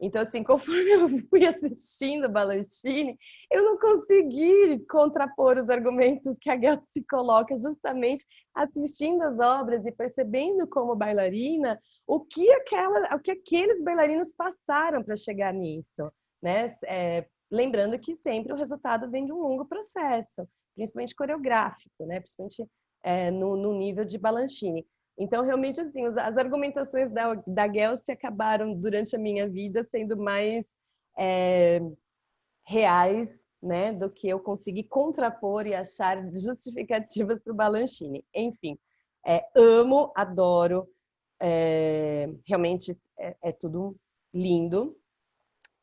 Então, assim, conforme eu fui assistindo Balanchine, eu não consegui contrapor os argumentos que a Gelsey coloca, justamente assistindo as obras e percebendo como bailarina o que aqueles bailarinos passaram para chegar nisso, né? Lembrando que sempre o resultado vem de um longo processo, principalmente coreográfico, né? Principalmente no nível de Balanchine. Então, realmente, assim, as argumentações da Gelsey acabaram, durante a minha vida, sendo mais reais, né, do que eu consegui contrapor e achar justificativas para o Balanchine. Enfim, amo, adoro, realmente é tudo lindo,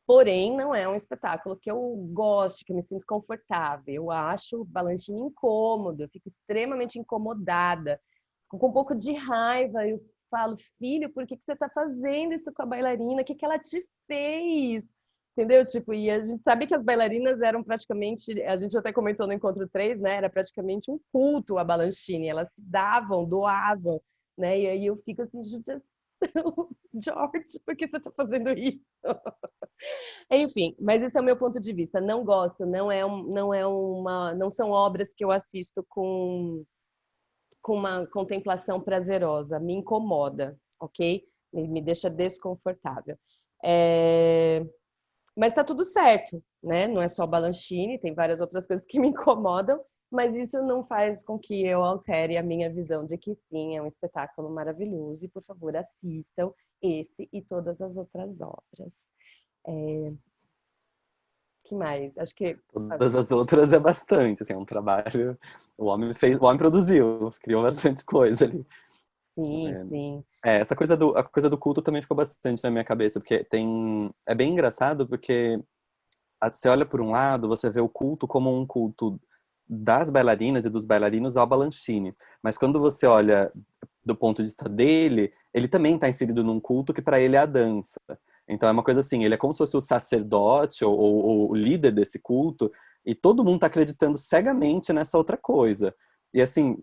porém, não é um espetáculo que eu gosto, que eu me sinto confortável. Eu acho o Balanchine incômodo, eu fico extremamente incomodada, fico com um pouco de raiva. Eu falo, filho, por que você está fazendo isso com a bailarina? O que ela te fez? Entendeu? Tipo, e a gente sabe que as bailarinas eram praticamente, a gente até comentou no Encontro 3, né? Era praticamente um culto a Balanchine, elas se davam, doavam, né? E aí eu fico assim, George, por que você está fazendo isso? Enfim, mas esse é o meu ponto de vista. Não gosto, não são obras que eu assisto com uma contemplação prazerosa. Me incomoda, ok? Me deixa desconfortável. Mas tá tudo certo, né? Não é só Balanchine, tem várias outras coisas que me incomodam, mas isso não faz com que eu altere a minha visão de que sim, é um espetáculo maravilhoso e, por favor, assistam esse e todas as outras obras. Que mais? Acho que Todas as outras é bastante, assim, é um trabalho. O homem produziu, criou bastante coisa ali. sim, sim. A coisa do culto também ficou bastante na minha cabeça, porque é bem engraçado, porque você olha por um lado, você vê o culto como um culto das bailarinas e dos bailarinos ao Balanchine. Mas quando você olha do ponto de vista dele, ele também está inserido num culto que para ele é a dança. Então é uma coisa assim, ele é como se fosse o sacerdote ou o líder desse culto, e todo mundo está acreditando cegamente nessa outra coisa. E assim,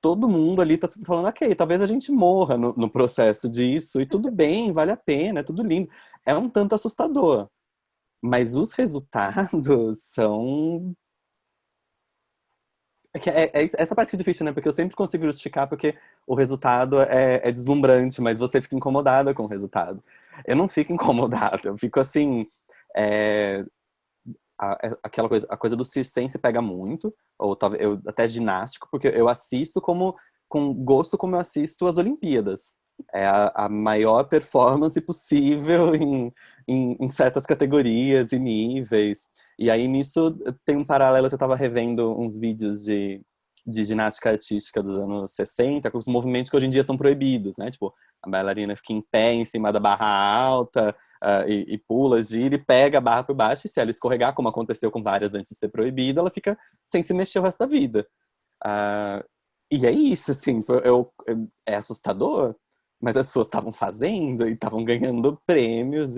todo mundo ali tá falando, ok, talvez a gente morra no processo disso, e tudo bem, vale a pena, é tudo lindo. É um tanto assustador, mas os resultados são. Essa parte é difícil, né? Porque eu sempre consigo justificar porque o resultado é deslumbrante, mas você fica incomodada com o resultado. Eu não fico incomodada, eu fico assim. é, Aquela coisa, a coisa do circense pega muito, ou talvez eu até ginástico, porque eu assisto como com gosto como eu assisto as Olimpíadas. É a maior performance possível em certas categorias e níveis. E aí nisso tem um paralelo, eu estava revendo uns vídeos de ginástica artística dos anos 60, com os movimentos que hoje em dia são proibidos, né? Tipo, a bailarina fica em pé em cima da barra alta, e pula, gira e pega a barra por baixo, e se ela escorregar, como aconteceu com várias antes de ser proibida, ela fica sem se mexer o resto da vida. Uh, e é isso, assim, é assustador, mas as pessoas estavam fazendo e estavam ganhando prêmios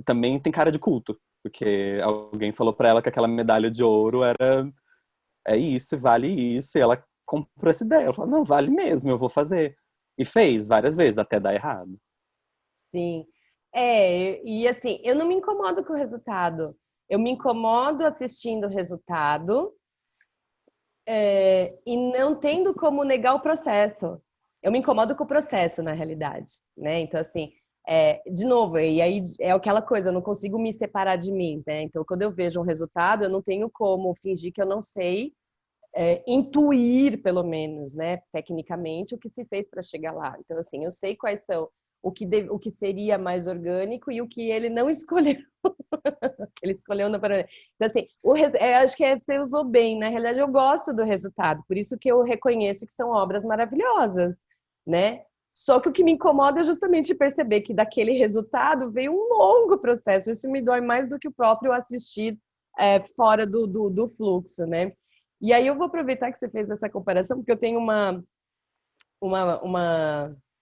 também tem cara de culto, porque alguém falou pra ela que aquela medalha de ouro é isso, vale isso, e ela comprou essa ideia. Ela falou, não, vale mesmo, eu vou fazer. E fez várias vezes, até dar errado. Sim. E assim, eu não me incomodo com o resultado. Eu me incomodo assistindo o resultado, e não tendo como negar o processo. Eu me incomodo com o processo, na realidade, né? Então, assim, de novo, e aí é aquela coisa, eu não consigo me separar de mim, né? Então, quando eu vejo um resultado, eu não tenho como fingir que eu não sei, intuir, pelo menos, né, tecnicamente, o que se fez para chegar lá. Então, assim, eu sei quais são o que seria mais orgânico e o que ele não escolheu. Ele escolheu na Paraná. Então, assim, acho que você usou bem. Na realidade, eu gosto do resultado, por isso que eu reconheço que são obras maravilhosas, né? Só que o que me incomoda é justamente perceber que daquele resultado veio um longo processo. Isso me dói mais do que o próprio assistir fora do fluxo, né? E aí eu vou aproveitar que você fez essa comparação, porque eu tenho uma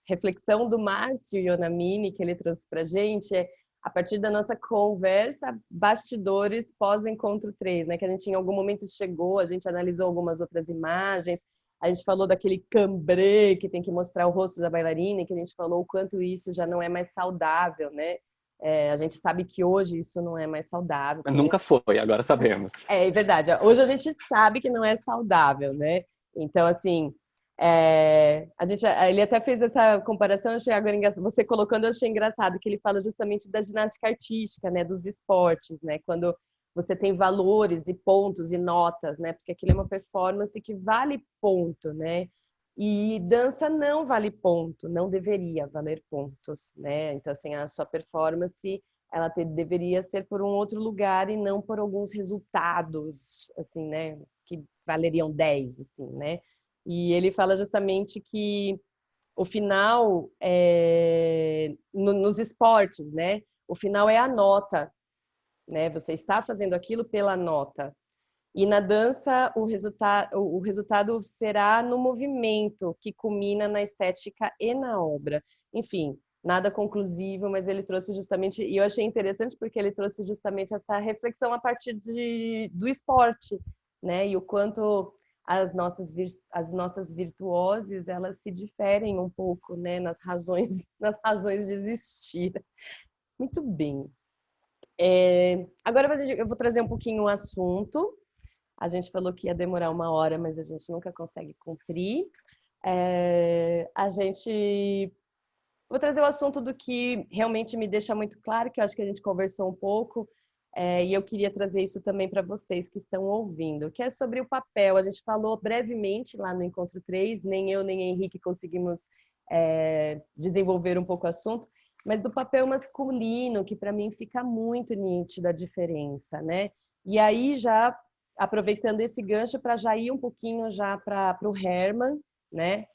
reflexão do Márcio Ionamini que ele trouxe para a gente, a partir da nossa conversa bastidores pós-encontro 3, né? Que a gente em algum momento chegou, a gente analisou algumas outras imagens, a gente falou daquele cambré que tem que mostrar o rosto da bailarina, que a gente falou o quanto isso já não é mais saudável, né? A gente sabe que hoje isso não é mais saudável. Nunca foi, agora sabemos. É verdade. Hoje a gente sabe que não é saudável, né? Então, assim, ele até fez essa comparação, eu achei agora engraçado. Você colocando, eu achei engraçado que ele fala justamente da ginástica artística, né? Dos esportes, né? Quando você tem valores e pontos e notas, né? Porque aquilo é uma performance que vale ponto, né? E dança não vale ponto, não deveria valer pontos, né? Então, assim, a sua performance deveria ser por um outro lugar e não por alguns resultados, assim, né, que valeriam 10, assim, né? E ele fala justamente que o final nos esportes, né? O final é a nota, né? Você está fazendo aquilo pela nota. E na dança, o resultado será no movimento, que culmina na estética e na obra. Enfim, nada conclusivo, mas ele trouxe justamente, e eu achei interessante porque ele trouxe justamente essa reflexão a partir do esporte, né? E o quanto as nossas virtuoses, elas se diferem um pouco, né? Nas razões de existir. Muito bem. Agora eu vou trazer um pouquinho o assunto. A gente falou que ia demorar 1 hora, mas a gente nunca consegue cumprir. A gente. Vou trazer o assunto do que realmente me deixa muito claro, que eu acho que a gente conversou um pouco, e eu queria trazer isso também para vocês que estão ouvindo, que é sobre o papel. A gente falou brevemente lá no Encontro 3, nem eu nem Henrique conseguimos desenvolver um pouco o assunto, mas do papel masculino, que para mim fica muito nítida a diferença, né? E aí já aproveitando esse gancho para já ir um pouquinho já para o Herman, né?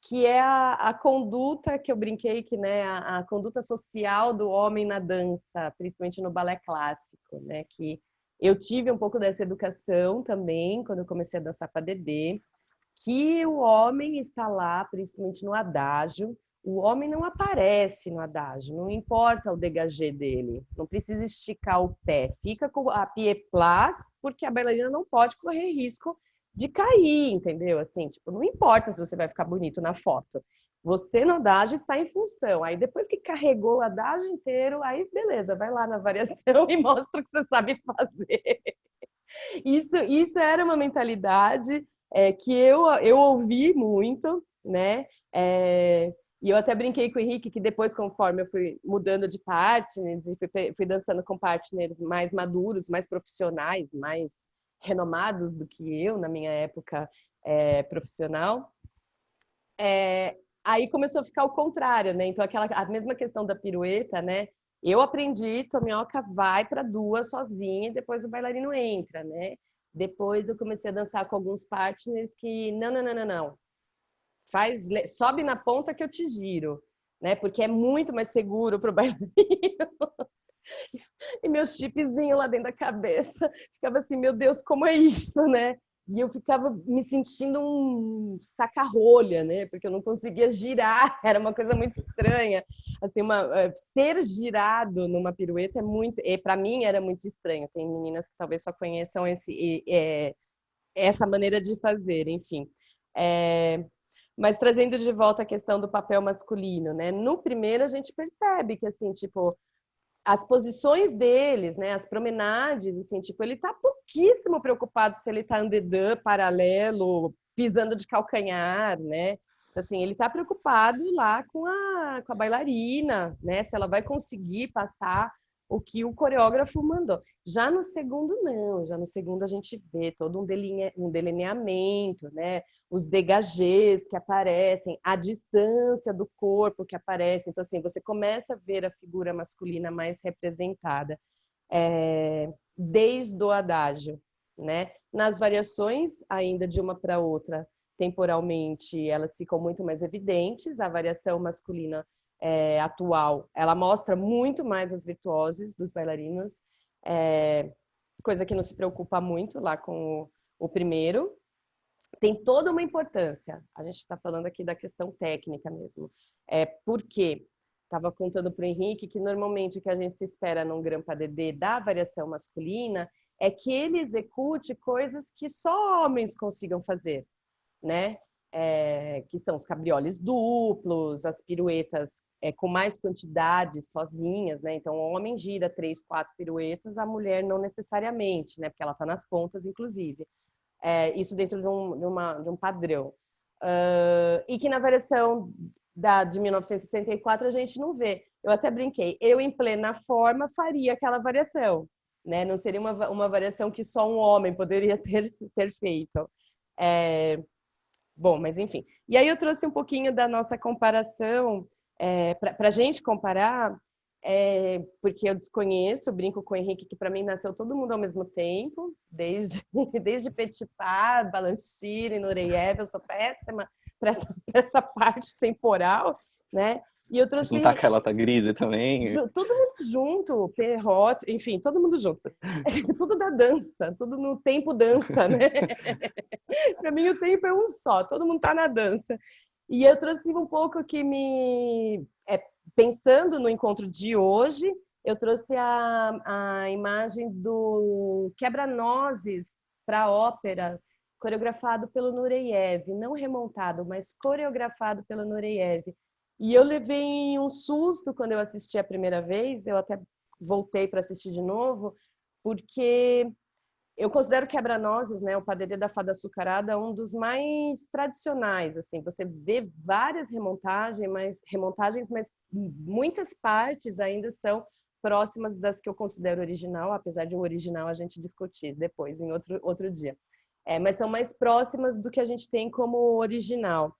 que é a conduta que eu brinquei, que, né, a conduta social do homem na dança, principalmente no balé clássico, né, que eu tive um pouco dessa educação também, quando eu comecei a dançar padedê, que o homem está lá, principalmente no adágio, o homem não aparece no adágio, não importa o dégagé dele, não precisa esticar o pé, fica com a pied place, porque a bailarina não pode correr risco de cair, entendeu? Assim, tipo, não importa se você vai ficar bonito na foto. Você no adágio está em função. Aí depois que carregou o adágio inteiro, aí beleza, vai lá na variação e mostra o que você sabe fazer. Isso era uma mentalidade que eu ouvi muito, né? E eu até brinquei com o Henrique que depois, conforme eu fui mudando de partners e fui dançando com partners mais maduros, mais profissionais, mais renomados do que eu na minha época profissional, aí começou a ficar o contrário, né? Então a mesma questão da pirueta, né? Eu aprendi, Tomioka vai para duas sozinha e depois o bailarino entra, né? Depois eu comecei a dançar com alguns partners que não. Sobe na ponta que eu te giro, né? Porque é muito mais seguro para o bailarino. E meu chipzinho lá dentro da cabeça ficava assim, meu Deus, como é isso, né? E eu ficava me sentindo um saca-rolha, né? Porque eu não conseguia girar, era uma coisa muito estranha. Assim, ser girado numa pirueta é muito, para mim era muito estranho. Tem meninas que talvez só conheçam essa maneira de fazer, enfim. Mas trazendo de volta a questão do papel masculino, né? No primeiro a gente percebe que assim, tipo, as posições deles, né, as promenades, assim, tipo, ele tá pouquíssimo preocupado se ele tá andedã, paralelo, pisando de calcanhar, né? Assim, ele tá preocupado lá com a bailarina, né? Se ela vai conseguir passar o que o coreógrafo mandou. Já no segundo, não. Já no segundo a gente vê todo um delineamento, né? Os dégagés que aparecem, a distância do corpo que aparece. Então, assim, você começa a ver a figura masculina mais representada desde o adágio, né? Nas variações, ainda de uma para outra, temporalmente, elas ficam muito mais evidentes. A variação masculina atual, ela mostra muito mais as virtuoses dos bailarinos, coisa que não se preocupa muito lá com o primeiro. Tem toda uma importância. A gente está falando aqui da questão técnica mesmo. Por quê? Estava contando para o Henrique que normalmente o que a gente se espera num Grand Pas DD da variação masculina é que ele execute coisas que só homens consigam fazer, né? Que são os cabrioles duplos, as piruetas com mais quantidade sozinhas, né? Então o homem gira 3, 4 piruetas, a mulher não necessariamente, né? Porque ela está nas pontas, inclusive. Isso dentro de um padrão. E que na variação de 1964 a gente não vê. Eu até brinquei, eu em plena forma faria aquela variação, né? Não seria uma variação que só um homem poderia ter feito. Bom, mas enfim. E aí eu trouxe um pouquinho da nossa comparação, para a gente comparar, porque eu desconheço, brinco com o Henrique, que para mim nasceu todo mundo ao mesmo tempo, desde Petit Pas, Balanchine, Nureyev, eu sou péssima para essa parte temporal, né? E eu trouxe... Não tá aquela tá grise também? Todo mundo junto, Perrotte, enfim, todo mundo junto. Tudo da dança, tudo no tempo dança, né? Para mim o tempo é um só, todo mundo tá na dança. E eu trouxe um pouco que pensando no encontro de hoje, eu trouxe a imagem do quebra-nozes para a ópera, coreografado pelo Nureyev, não remontado, mas coreografado pelo Nureyev. E eu levei um susto quando eu assisti a primeira vez, eu até voltei para assistir de novo, porque eu considero Quebra-Nozes, né, o Padedê da Fada Açucarada, um dos mais tradicionais. Assim, você vê várias remontagens, mas muitas partes ainda são próximas das que eu considero original, apesar de o original a gente discutir depois, em outro dia. Mas são mais próximas do que a gente tem como original.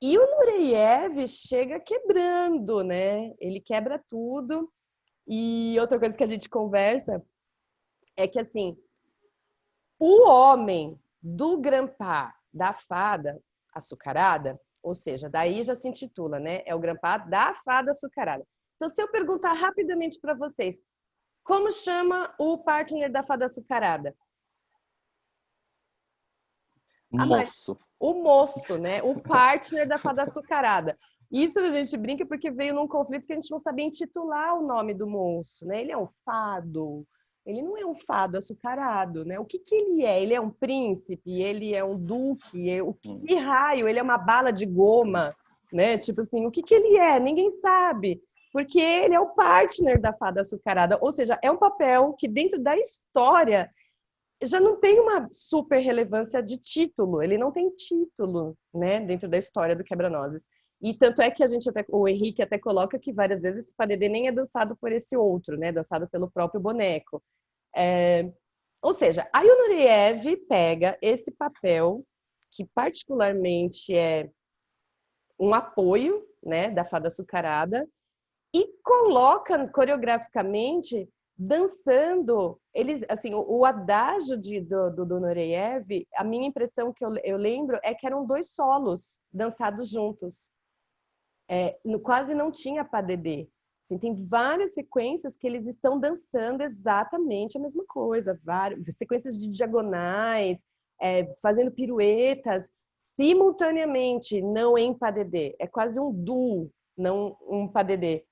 E o Nureyev chega quebrando, né? Ele quebra tudo. E outra coisa que a gente conversa é que, assim, o homem do Grand Pas da Fada Açucarada, Ou seja, daí já se intitula, né? É o Grandpa da Fada Açucarada. Então, se eu perguntar rapidamente para vocês, como chama o partner da Fada Açucarada? Moço. O moço, né? O partner da Fada Açucarada. Isso a gente brinca porque veio num conflito que a gente não sabia intitular o nome do moço, né? Ele é um fado, ele não é um fado açucarado, né? O que que ele é? Ele é um príncipe? Ele é um duque? O que raio? Ele é uma bala de goma, né? Tipo assim, o que que ele é? Ninguém sabe. Porque ele é o partner da Fada Açucarada, ou seja, é um papel que dentro da história já não tem uma super relevância de título, ele não tem título, né, dentro da história do Quebra-Nozes. E tanto é que o Henrique até coloca que várias vezes esse padedê nem é dançado por esse outro, né, dançado pelo próprio boneco. Ou seja, a Nureyev pega esse papel, que particularmente é um apoio, né, da Fada Açucarada, e coloca coreograficamente dançando. Eles, assim, o adágio do Nureyev, a minha impressão que eu lembro é que eram 2 solos dançados juntos. Quase não tinha padedê. Assim, tem várias sequências que eles estão dançando exatamente a mesma coisa, várias sequências de diagonais, fazendo piruetas simultaneamente, não em padedê. É quase um duo, não um padedê.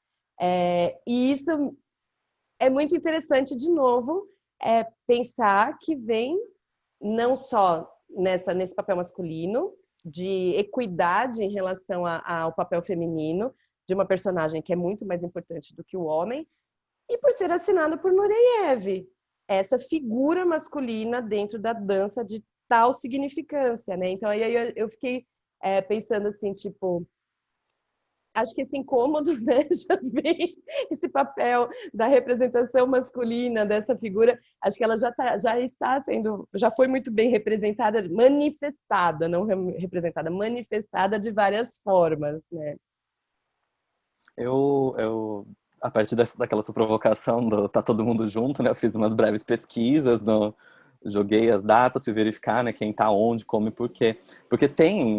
E isso é muito interessante, de novo, pensar que vem não só nesse papel masculino, de equidade em relação ao papel feminino, de uma personagem que é muito mais importante do que o homem, e por ser assinado por Nureyev, essa figura masculina dentro da dança de tal significância, né? Então aí eu fiquei pensando assim, tipo, acho que esse incômodo, né, já vem esse papel da representação masculina dessa figura, acho que ela já está sendo, já foi muito bem representada, manifestada, não representada, manifestada de várias formas, né? A partir daquela sua provocação do tá todo mundo junto, né? Eu fiz umas breves pesquisas, joguei as datas, fui verificar, né, quem tá onde, como e por quê. Porque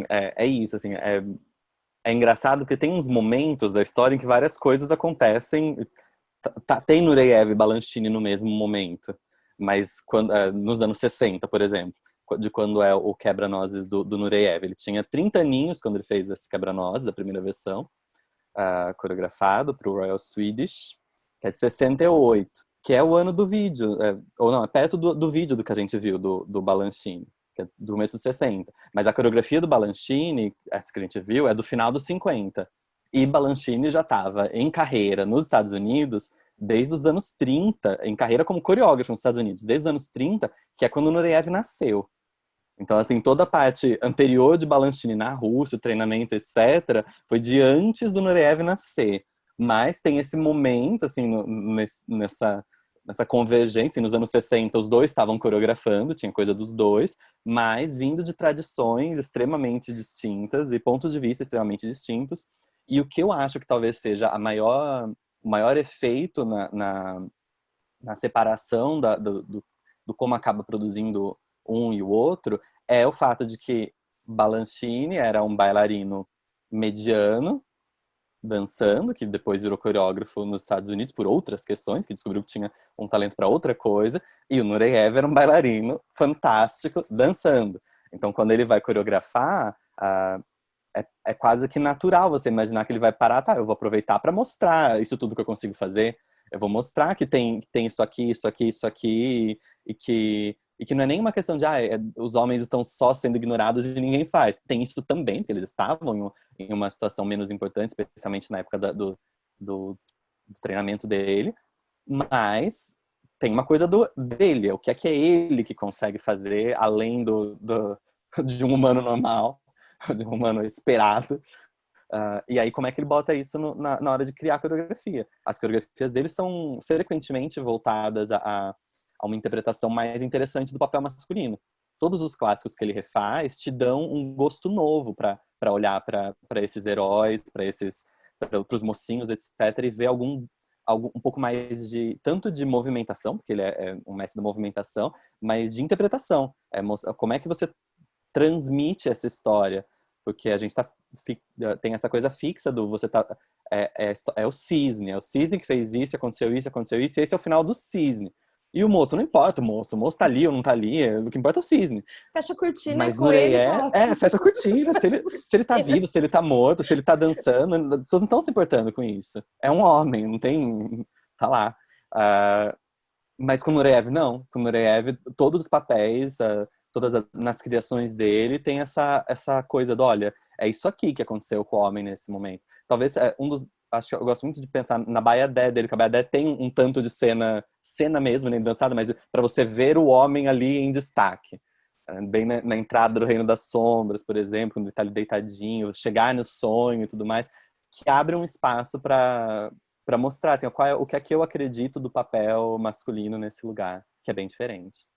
é isso, assim, é engraçado porque tem uns momentos da história em que várias coisas acontecem. Tem Nureyev e Balanchine no mesmo momento, mas nos anos 60, por exemplo, de quando é o Quebra-Nozes do Nureyev. Ele tinha 30 aninhos quando ele fez esse Quebra-Nozes, a primeira versão, coreografado para o Royal Swedish, que é de 68, que é o ano do vídeo, ou não, é perto do vídeo do que a gente viu, do Balanchine, que é do começo dos 60. Mas a coreografia do Balanchine, essa que a gente viu, é do final dos 50. E Balanchine já estava em carreira nos Estados Unidos desde os anos 30, em carreira como coreógrafo nos Estados Unidos, desde os anos 30, que é quando o Nureyev nasceu. Então, assim, toda a parte anterior de Balanchine na Rússia, o treinamento, etc., foi de antes do Nureyev nascer. Mas tem esse momento, assim, nessa convergência. Nos anos 60, os dois estavam coreografando, tinha coisa dos dois, mas vindo de tradições extremamente distintas e pontos de vista extremamente distintos. E o que eu acho que talvez seja o maior efeito na separação do como acaba produzindo um e o outro é o fato de que Balanchine era um bailarino mediano, dançando, que depois virou coreógrafo nos Estados Unidos por outras questões, que descobriu que tinha um talento para outra coisa, e o Nureyev era um bailarino fantástico, dançando. Então, quando ele vai coreografar, é quase que natural você imaginar que ele vai parar, tá, eu vou aproveitar para mostrar isso tudo que eu consigo fazer, eu vou mostrar que tem isso aqui, isso aqui, isso aqui, e que não é nem uma questão de os homens estão só sendo ignorados e ninguém faz. Tem isso também, porque eles estavam em uma situação menos importante, especialmente na época do treinamento dele, mas tem uma coisa dele, o que é ele que consegue fazer além de um humano normal, de um humano esperado. E aí, como é que ele bota isso na hora de criar a coreografia? As coreografias dele são frequentemente voltadas a uma interpretação mais interessante do papel masculino. Todos os clássicos que ele refaz te dão um gosto novo para olhar para esses heróis, para os mocinhos, etc., e ver algo um pouco mais tanto de movimentação, porque ele é um mestre da movimentação, mas de interpretação. Como é que você transmite essa história? Porque a gente está tem essa coisa fixa do você tá... É o cisne que fez isso, aconteceu isso, e esse é o final do cisne. E o moço, não importa o moço tá ali ou não tá ali, o que importa é o cisne. Fecha a cortina Mas com ele, Nureyev, tá ótimo. fecha a cortina. Fecha a Se ele tá cortina. vivo, se ele tá morto, se ele tá dançando, as pessoas não estão se importando com isso. É um homem, não tem... Tá lá. Mas com Nureyev, não. Com Nureyev, todos os papéis, nas criações dele, tem essa coisa do, olha, é isso aqui que aconteceu com o homem nesse momento. Talvez acho que eu gosto muito de pensar na Bayadère dele, que a Bayadère tem um tanto de cena mesmo, nem dançada, mas para você ver o homem ali em destaque. Bem na entrada do Reino das Sombras, por exemplo, quando ele tá ali deitadinho, chegar no sonho e tudo mais, que abre um espaço para mostrar assim, o que é que eu acredito do papel masculino nesse lugar, que é bem diferente.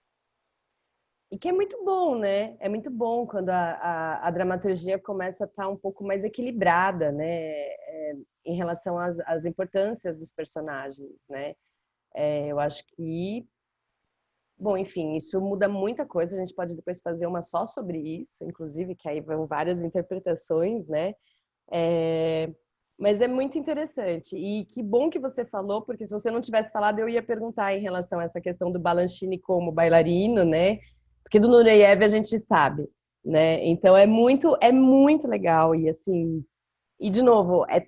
E que é muito bom, né? É muito bom quando a dramaturgia começa a estar um pouco mais equilibrada, né? Em relação às importâncias dos personagens, né? Eu acho que, bom, enfim, isso muda muita coisa. A gente pode depois fazer uma só sobre isso, inclusive, que aí vão várias interpretações, né? Mas é muito interessante. E que bom que você falou, porque se você não tivesse falado, eu ia perguntar em relação a essa questão do Balanchine como bailarino, né? Porque do Nureyev a gente sabe, né? Então é muito legal. E assim, e de novo, é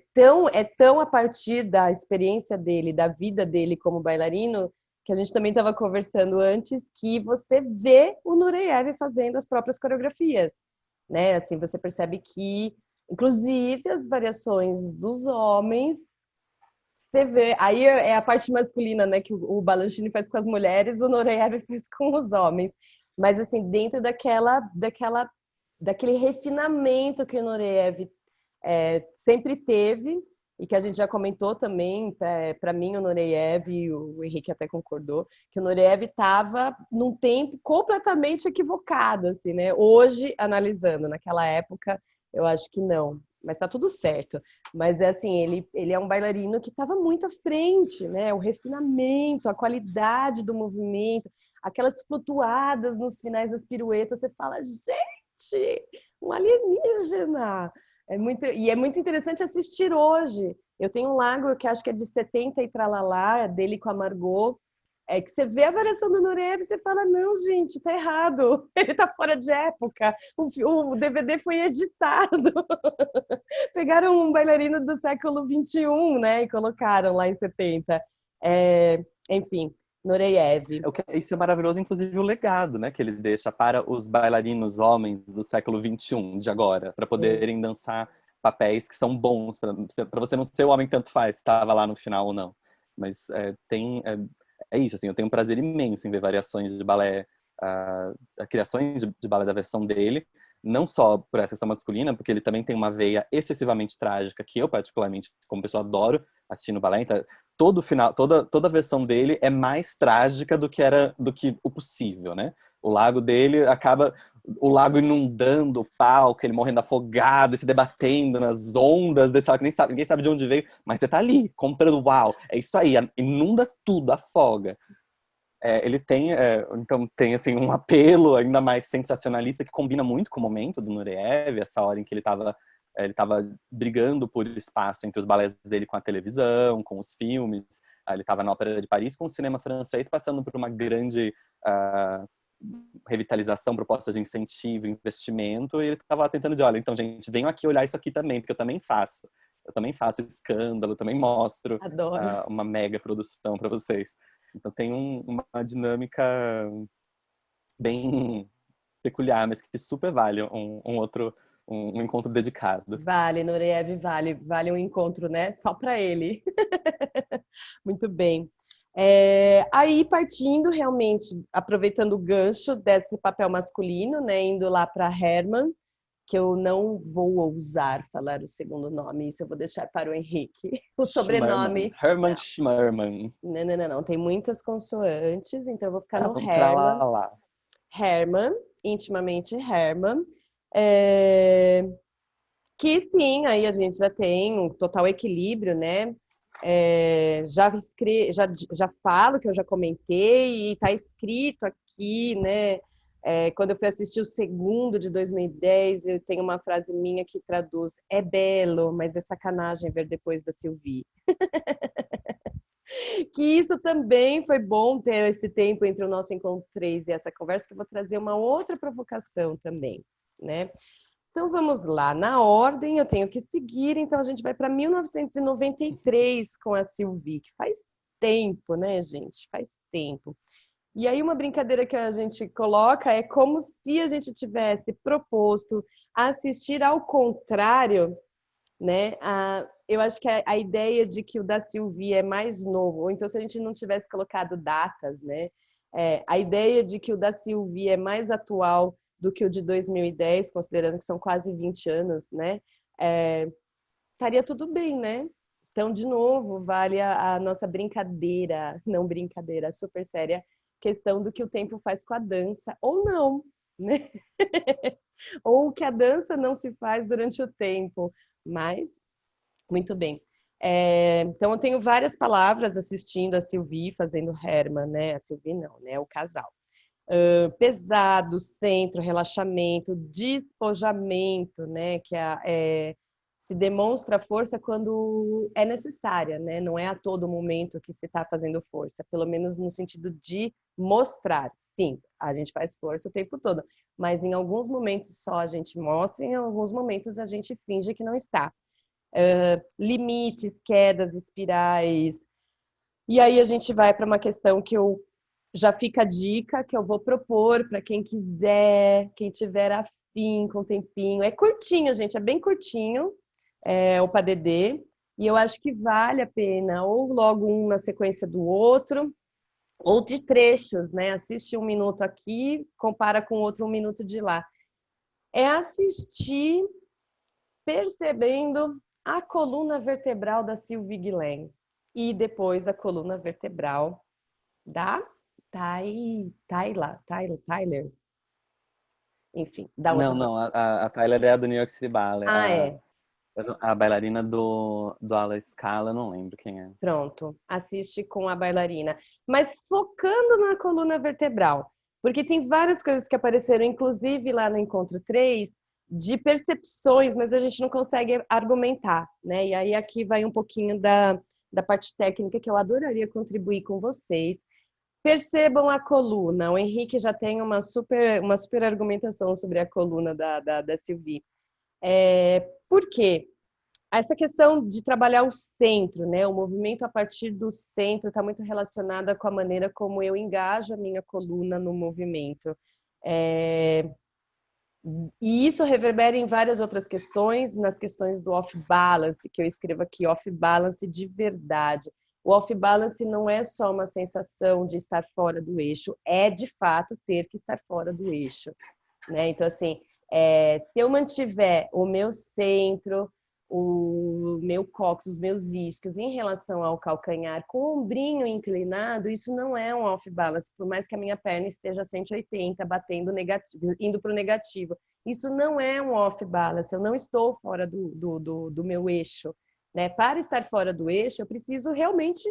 tão a partir da experiência dele, da vida dele como bailarino, que a gente também estava conversando antes, que você vê o Nureyev fazendo as próprias coreografias, né? Assim, você percebe que, inclusive, as variações dos homens, você vê, aí é a parte masculina, né, que o Balanchine faz com as mulheres, o Nureyev faz com os homens, mas assim, dentro daquele refinamento que o Nureyev sempre teve, e que a gente já comentou também, para mim o Nureyev, e o Henrique até concordou, que o Nureyev estava num tempo completamente equivocado, assim, né? Hoje, analisando, naquela época, eu acho que não. Mas tá tudo certo. Mas é assim, ele é um bailarino que estava muito à frente, né? O refinamento, a qualidade do movimento, aquelas flutuadas nos finais das piruetas, você fala, gente, um alienígena! E é muito interessante assistir hoje. Eu tenho um lago que acho que é de 70 e tralalá, dele com a Margot, que você vê a variação do Nureyev e você fala, não, gente, tá errado. Ele tá fora de época. O DVD foi editado. Pegaram um bailarino do século XXI, né, e colocaram lá em 70. Enfim, Nureyev. Isso é maravilhoso, inclusive o legado, né, que ele deixa para os bailarinos homens do século XXI, de agora, para poderem dançar papéis que são bons, para você não ser o homem que tanto faz, se estava lá no final ou não. Mas é isso, assim, eu tenho um prazer imenso em ver variações de balé, criações de balé da versão dele, não só por essa questão masculina, porque ele também tem uma veia excessivamente trágica, que eu particularmente, como pessoa, adoro assistindo balé. Então, toda a versão dele é mais trágica do que o possível, né? O lago inundando o palco, ele morrendo afogado, se debatendo nas ondas desse lago, que ninguém sabe de onde veio, mas você tá ali, comprando, uau, é isso aí, inunda tudo, afoga. Ele tem, então tem assim, um apelo ainda mais sensacionalista que combina muito com o momento do Nureyev, essa hora em que ele estava brigando por espaço entre os balés dele com a televisão, com os filmes. Ele estava na Ópera de Paris com o cinema francês, passando por uma grande revitalização, propostas de incentivo, investimento, e ele estava tentando dizer, olha, então, gente, venham aqui olhar isso aqui também, porque eu também faço escândalo, eu também mostro uma mega produção para vocês. Então tem uma dinâmica bem peculiar, mas que super vale um encontro dedicado. Vale, Nureyev, vale um encontro, né? Só para ele. Muito bem. Aí partindo realmente, aproveitando o gancho desse papel masculino, né? Indo lá para Herman, que eu não vou ousar falar o segundo nome, isso eu vou deixar para o Henrique. O sobrenome... Herman Schmerman. Não. Tem muitas consoantes, então eu vou ficar no Herman. Tralalá. Herman, intimamente Herman. Que sim, aí a gente já tem um total equilíbrio, né? Já falo que eu já comentei e está escrito aqui, né? Quando eu fui assistir o segundo de 2010, eu tenho uma frase minha que traduz: é belo, mas é sacanagem ver depois da Sylvie. Que isso também foi bom ter esse tempo entre o nosso encontro 3 e essa conversa, que eu vou trazer uma outra provocação também, né? Então vamos lá, na ordem eu tenho que seguir, então a gente vai para 1993 com a Sylvie, que faz tempo, né, gente? Faz tempo. E aí uma brincadeira que a gente coloca é como se a gente tivesse proposto assistir ao contrário, né? Eu acho que a ideia de que o da Sylvie é mais novo, ou então se a gente não tivesse colocado datas, né? A ideia de que o da Sylvie é mais atual do que o de 2010, considerando que são quase 20 anos, né? Estaria tudo bem, né? Então, de novo, vale a nossa brincadeira, não brincadeira, super séria, questão do que o tempo faz com a dança, ou não, né? Ou que a dança não se faz durante o tempo, mas, muito bem. Então, eu tenho várias palavras assistindo a Sylvie fazendo Herman, né? A Sylvie não, né? O casal. Pesado, centro, relaxamento, despojamento, né? Que se demonstra força quando é necessária, né? Não é a todo momento que se está fazendo força, pelo menos no sentido de mostrar. Sim, a gente faz força o tempo todo, mas em alguns momentos só a gente mostra, em alguns momentos a gente finge que não está. Limites, quedas, espirais. E aí a gente vai para uma questão que já fica a dica, que eu vou propor para quem quiser, quem tiver afim, com tempinho. É curtinho, gente, é bem curtinho, o PADD, e eu acho que vale a pena, ou logo um na sequência do outro, ou de trechos, né? Assiste 1 minuto aqui, compara com outro 1 minuto de lá. É assistir percebendo a coluna vertebral da Sylvie Guillain e depois a coluna vertebral da Tyler. Enfim, da outra. Não, a Tyler é a do New York City Ballet. É. A bailarina do Ala Scala, eu não lembro quem é. Pronto, assiste com a bailarina. Mas focando na coluna vertebral, porque tem várias coisas que apareceram, inclusive lá no Encontro 3, de percepções, mas a gente não consegue argumentar, né? E aí aqui vai um pouquinho da parte técnica que eu adoraria contribuir com vocês. Percebam a coluna. O Henrique já tem uma super argumentação sobre a coluna da Sylvie. Por quê? Essa questão de trabalhar o centro, né? O movimento a partir do centro está muito relacionada com a maneira como eu engajo a minha coluna no movimento. E isso reverbera em várias outras questões, nas questões do off-balance, que eu escrevo aqui, off-balance de verdade. O off-balance não é só uma sensação de estar fora do eixo, é de fato ter que estar fora do eixo, né? Então, assim, se eu mantiver o meu centro, o meu cóccix, os meus isquios em relação ao calcanhar, com o ombrinho inclinado, isso não é um off-balance, por mais que a minha perna esteja 180, batendo negativo, indo para o negativo. Isso não é um off-balance, eu não estou fora do meu eixo, né? Para estar fora do eixo, eu preciso realmente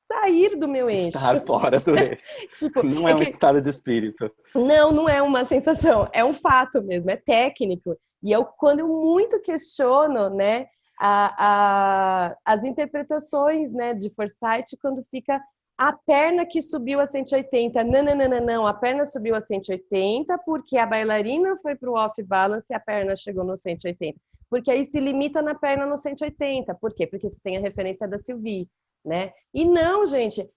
sair do meu eixo. Estar fora do eixo. Tipo, não é um estado de espírito. Não é uma sensação, é um fato mesmo, é técnico. E quando eu muito questiono, né, as interpretações, né, de Forsyth, quando fica a perna que subiu a 180. Não, a perna subiu a 180 porque a bailarina foi para o off-balance e a perna chegou no 180. Porque aí se limita na perna no 180. Por quê? Porque você tem a referência da Sylvie, né? E não, gente,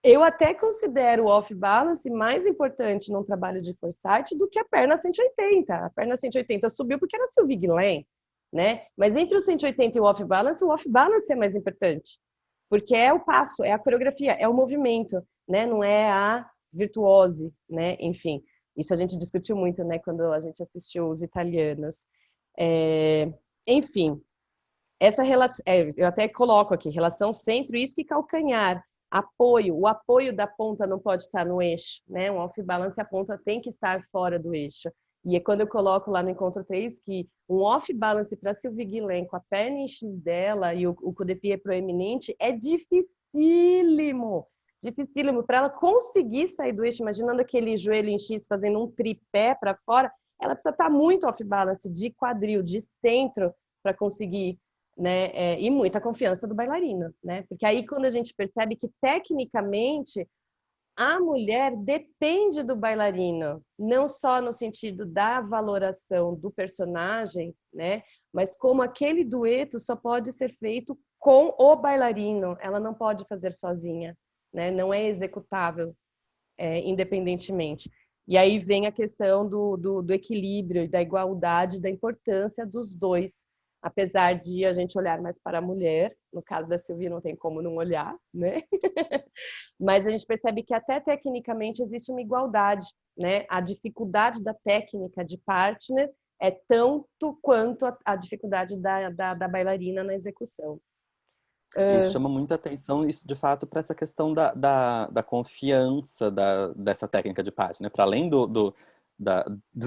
eu até considero o off-balance mais importante num trabalho de Forsyth do que a perna 180. A perna 180 subiu porque era a Sylvie Guillain, né? Mas entre o 180 e o off-balance é mais importante. Porque é o passo, é a coreografia, é o movimento, né? Não é a virtuose, né? Enfim, isso a gente discutiu muito, né? Quando a gente assistiu os italianos. Enfim, essa relação, eu até coloco aqui, relação centro, isco e calcanhar. Apoio, o apoio da ponta não pode estar no eixo, né? Um off-balance, a ponta tem que estar fora do eixo. E é quando eu coloco lá no Encontro 3 que um off-balance para Sylvie Guillain com a perna em X dela e o coup de pied proeminente é dificílimo. dificílimo. Para ela conseguir sair do eixo, imaginando aquele joelho em X fazendo um tripé para fora, ela precisa estar muito off-balance, de quadril, de centro, para conseguir, né? E muita confiança do bailarino, né? Porque aí quando a gente percebe que tecnicamente a mulher depende do bailarino, não só no sentido da valoração do personagem, né? Mas como aquele dueto só pode ser feito com o bailarino, ela não pode fazer sozinha, né? Não é executável independentemente. E aí vem a questão do equilíbrio e da igualdade, da importância dos dois. Apesar de a gente olhar mais para a mulher, no caso da Sylvie não tem como não olhar, né? Mas a gente percebe que até tecnicamente existe uma igualdade, né? A dificuldade da técnica de partner é tanto quanto a dificuldade da bailarina na execução. E chama muita atenção isso, de fato, para essa questão da confiança dessa técnica de parte, né? Para além do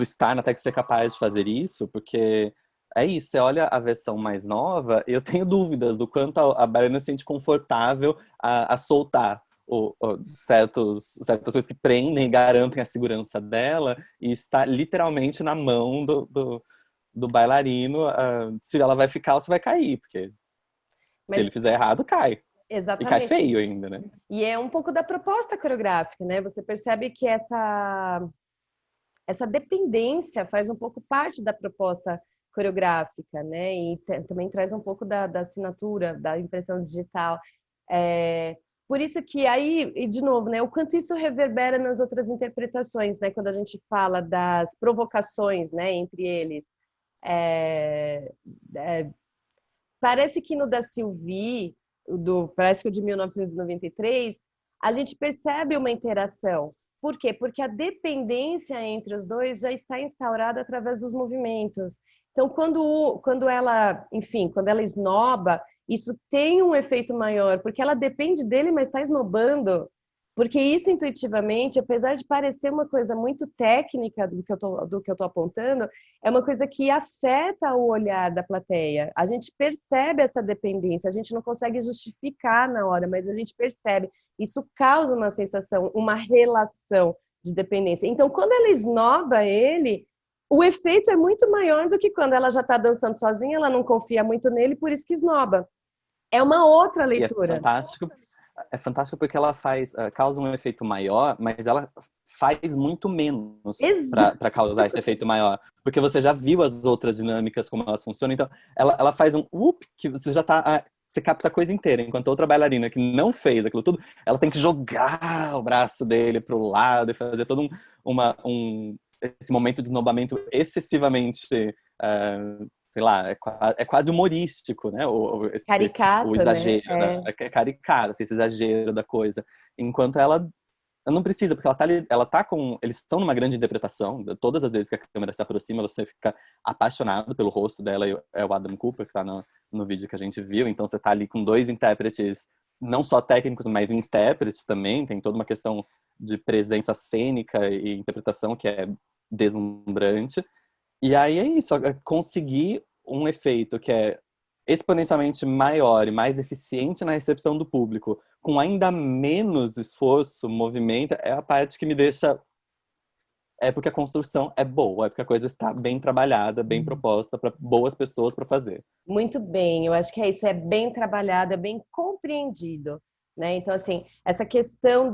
estar na técnica ser capaz de fazer isso, porque é isso, você olha a versão mais nova, eu tenho dúvidas do quanto a bailarina se sente confortável a soltar certas coisas que prendem e garantem a segurança dela, e está literalmente na mão do bailarino, se ela vai ficar ou se vai cair, porque se Mas, ele fizer errado, cai. E cai exatamente. feio ainda, né? E é um pouco da proposta coreográfica, né? Você percebe que essa dependência faz um pouco parte da proposta coreográfica, né? E também traz um pouco da assinatura, da impressão digital. Por isso que aí, e de novo, né? O quanto isso reverbera nas outras interpretações, né? Quando a gente fala das provocações, né? Entre eles. Parece que no da Sylvie, parece que o de 1993, a gente percebe uma interação. Por quê? Porque a dependência entre os dois já está instaurada através dos movimentos. Então, quando ela, enfim, quando ela esnoba, isso tem um efeito maior, porque ela depende dele, mas está esnobando. Porque isso, intuitivamente, apesar de parecer uma coisa muito técnica do que eu tô apontando, é uma coisa que afeta o olhar da plateia. A gente percebe essa dependência, a gente não consegue justificar na hora, mas a gente percebe. Isso causa uma sensação, uma relação de dependência. Então, quando ela esnoba ele, o efeito é muito maior do que quando ela já está dançando sozinha, ela não confia muito nele, por isso que esnoba. É uma outra E leitura. é fantástico porque ela causa um efeito maior, mas ela faz muito menos para causar esse efeito maior. Porque você já viu as outras dinâmicas, como elas funcionam, então ela faz um que você já tá. Você capta a coisa inteira, enquanto outra bailarina que não fez aquilo tudo, ela tem que jogar o braço dele pro lado e fazer todo esse momento de esnobamento excessivamente sei lá, é quase humorístico, né? O Caricato, né? exagero, é caricato, esse exagero da coisa. Enquanto ela não precisa, porque ela tá com. Eles estão numa grande interpretação. Todas as vezes que a câmera se aproxima, você fica apaixonado pelo rosto dela. É o Adam Cooper, que tá no vídeo que a gente viu. Então você tá ali com dois intérpretes, não só técnicos, mas intérpretes também. Tem toda uma questão de presença cênica e interpretação que é deslumbrante. E aí é isso, conseguir um efeito que é exponencialmente maior e mais eficiente na recepção do público, com ainda menos esforço, movimento, é a parte que me deixa. É porque a construção é boa, é porque a coisa está bem trabalhada, bem proposta para boas pessoas para fazer. Muito bem, eu acho que é isso, é bem trabalhado, é bem compreendido, né? Então, assim, essa questão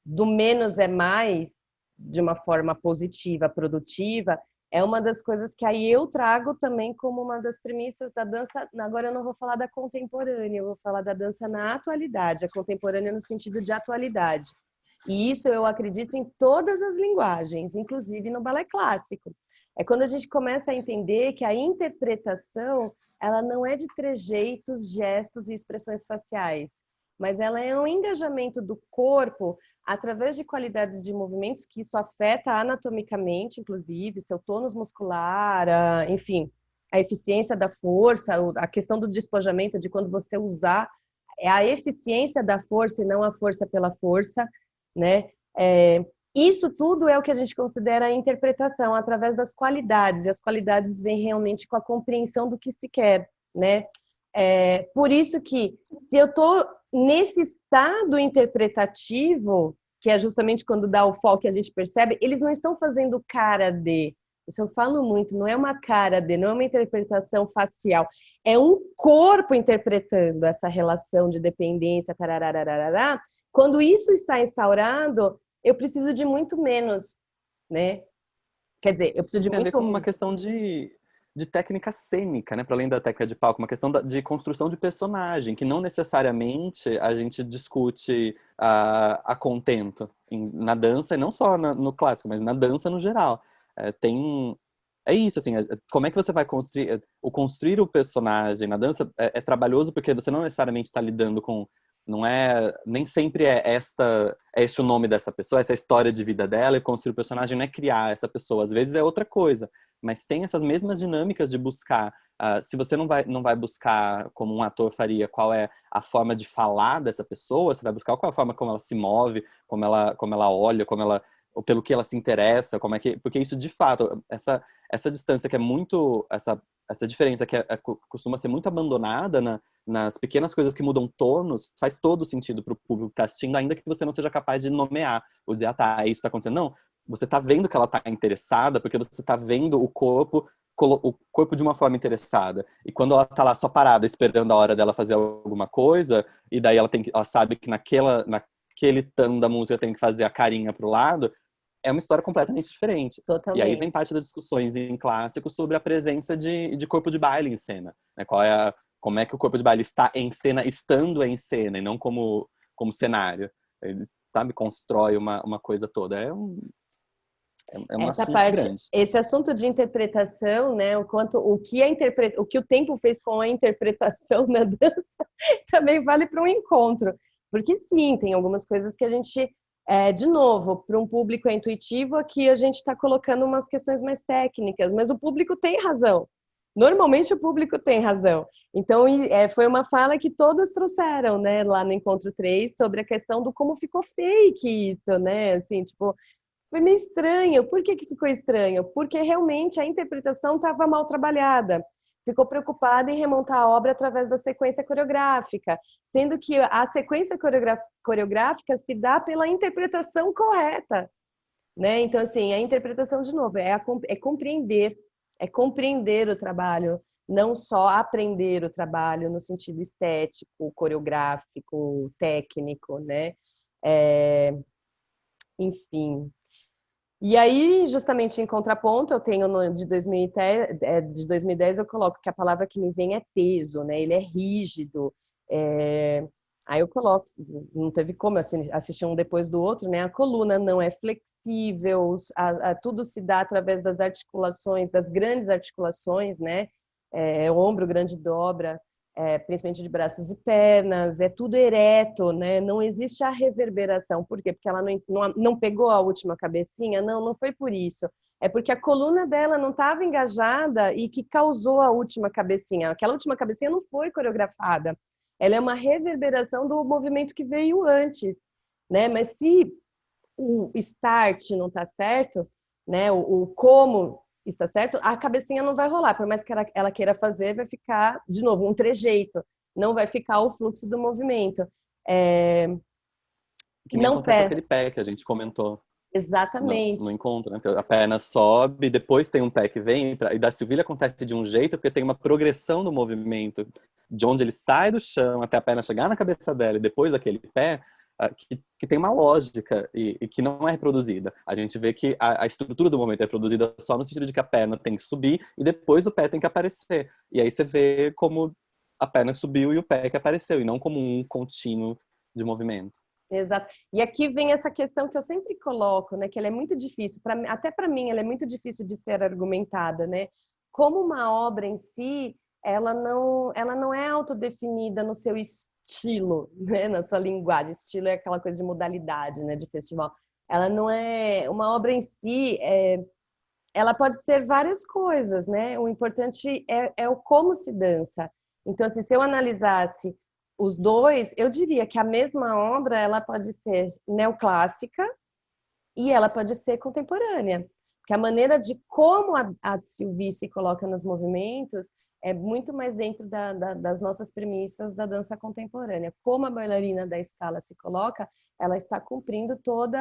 do menos é mais, de uma forma positiva, produtiva, é uma das coisas que aí eu trago também como uma das premissas da dança. Agora eu não vou falar da contemporânea, eu vou falar da dança na atualidade, a contemporânea no sentido de atualidade. E isso eu acredito em todas as linguagens, inclusive no balé clássico. É quando a gente começa a entender que a interpretação, ela não é de trejeitos, gestos e expressões faciais, mas ela é um engajamento do corpo através de qualidades de movimentos que isso afeta anatomicamente, inclusive, seu tônus muscular, enfim, a eficiência da força, a questão do despojamento, de quando você usar, é a eficiência da força e não a força pela força, né? Isso tudo é o que a gente considera a interpretação através das qualidades, e as qualidades vêm realmente com a compreensão do que se quer, né? Por isso que, se eu estou nesse estado interpretativo, que é justamente quando dá o foco que a gente percebe, eles não estão fazendo cara de. Isso eu falo muito, não é uma cara de, não é uma interpretação facial, é um corpo interpretando essa relação de dependência, tararararará. Quando isso está instaurado, eu preciso de muito menos, né? Quer dizer, eu preciso Isso de tem a ver com uma muito. questão de técnica cênica, né? Para além da técnica de palco, uma questão de construção de personagem, que não necessariamente a gente discute a contento na dança, e não só no clássico, mas na dança no geral. É isso, assim, como é que você vai construir... O construir o personagem na dança é trabalhoso porque você não necessariamente está lidando com... Não é... Nem sempre é este o nome dessa pessoa, essa é a história de vida dela, e construir o personagem não é criar essa pessoa. Às vezes é outra coisa. Mas tem essas mesmas dinâmicas de buscar... se você não vai buscar, como um ator faria, qual é a forma de falar dessa pessoa, você vai buscar qual é a forma como ela se move, como ela olha, ou pelo que ela se interessa, porque isso de fato, essa distância que é muito, essa diferença que costuma ser muito abandonada nas pequenas coisas que mudam tornos, faz todo sentido para o público que está assistindo, ainda que você não seja capaz de nomear, ou dizer, tá, isso está acontecendo. Não, você está vendo que ela está interessada, porque você está vendo o corpo de uma forma interessada. E quando ela tá lá só parada, esperando a hora dela fazer alguma coisa, e daí ela sabe que naquele tano da música tem que fazer a carinha pro lado, é uma história completamente diferente. E aí vem Totalmente. parte das discussões em clássico sobre a presença de corpo de baile em cena, né? Como é que o corpo de baile está em cena, estando em cena, e não como cenário. Ele, sabe, constrói uma coisa toda. É um Essa assunto parte, grande. esse assunto de interpretação, né, o que o tempo fez com a interpretação na dança, também vale para um encontro, porque sim, tem algumas coisas que a gente, de novo, para um público intuitivo, aqui a gente está colocando umas questões mais técnicas, mas o público tem razão. Normalmente o público tem razão. Então, foi uma fala que todas trouxeram, né, lá no Encontro 3, sobre a questão do como ficou fake isso, né, assim, tipo, foi meio estranho. Por que que ficou estranho? Porque realmente a interpretação estava mal trabalhada. Ficou preocupada em remontar a obra através da sequência coreográfica, sendo que a sequência coreográfica se dá pela interpretação correta, né? Então, assim, a interpretação, de novo, é compreender o trabalho, não só aprender o trabalho no sentido estético, coreográfico, técnico, né? Enfim, e aí, justamente em contraponto, eu tenho de 2010, eu coloco que a palavra que me vem é peso, né? Ele é rígido. É... Aí eu coloco, não teve como assistir um depois do outro, né? A coluna não é flexível, tudo se dá através das articulações, das grandes articulações, né? O ombro grande dobra, principalmente de braços e pernas, é tudo ereto, né? Não existe a reverberação. Por quê? Porque ela não pegou a última cabecinha? Não, não foi por isso. É porque a coluna dela não estava engajada e que causou a última cabecinha. Aquela última cabecinha não foi coreografada. Ela é uma reverberação do movimento que veio antes, né? Mas se o start não está certo, né? O como está certo, a cabecinha não vai rolar. Por mais que ela queira fazer, vai ficar, de novo, um trejeito. Não vai ficar o fluxo do movimento. Que nem Não acontece com peça. aquele pé que a gente comentou no Exatamente. encontro, né? A perna sobe, depois tem um pé que vem, e da Silvília acontece de um jeito, porque tem uma progressão do movimento, de onde ele sai do chão até a perna chegar na cabeça dela, e depois daquele pé, que tem uma lógica e que não é reproduzida. A gente vê que a estrutura do movimento é reproduzida só no sentido de que a perna tem que subir e depois o pé tem que aparecer. E aí você vê como a perna subiu e o pé que apareceu, e não como um contínuo de movimento. Exato. E aqui vem essa questão que eu sempre coloco, né, que ela é muito difícil, até para mim, ela é muito difícil de ser argumentada, né? Como uma obra em si, ela não é autodefinida no seu estilo, né, na sua linguagem. Estilo é aquela coisa de modalidade, né, de festival. Ela não é uma obra em si, ela pode ser várias coisas, né? O importante é o como se dança. Então, assim, se eu analisasse os dois, eu diria que a mesma obra ela pode ser neoclássica e ela pode ser contemporânea. Porque a maneira de como a Sylvie se coloca nos movimentos é muito mais dentro das nossas premissas da dança contemporânea. Como a bailarina da Scala se coloca, ela está cumprindo todas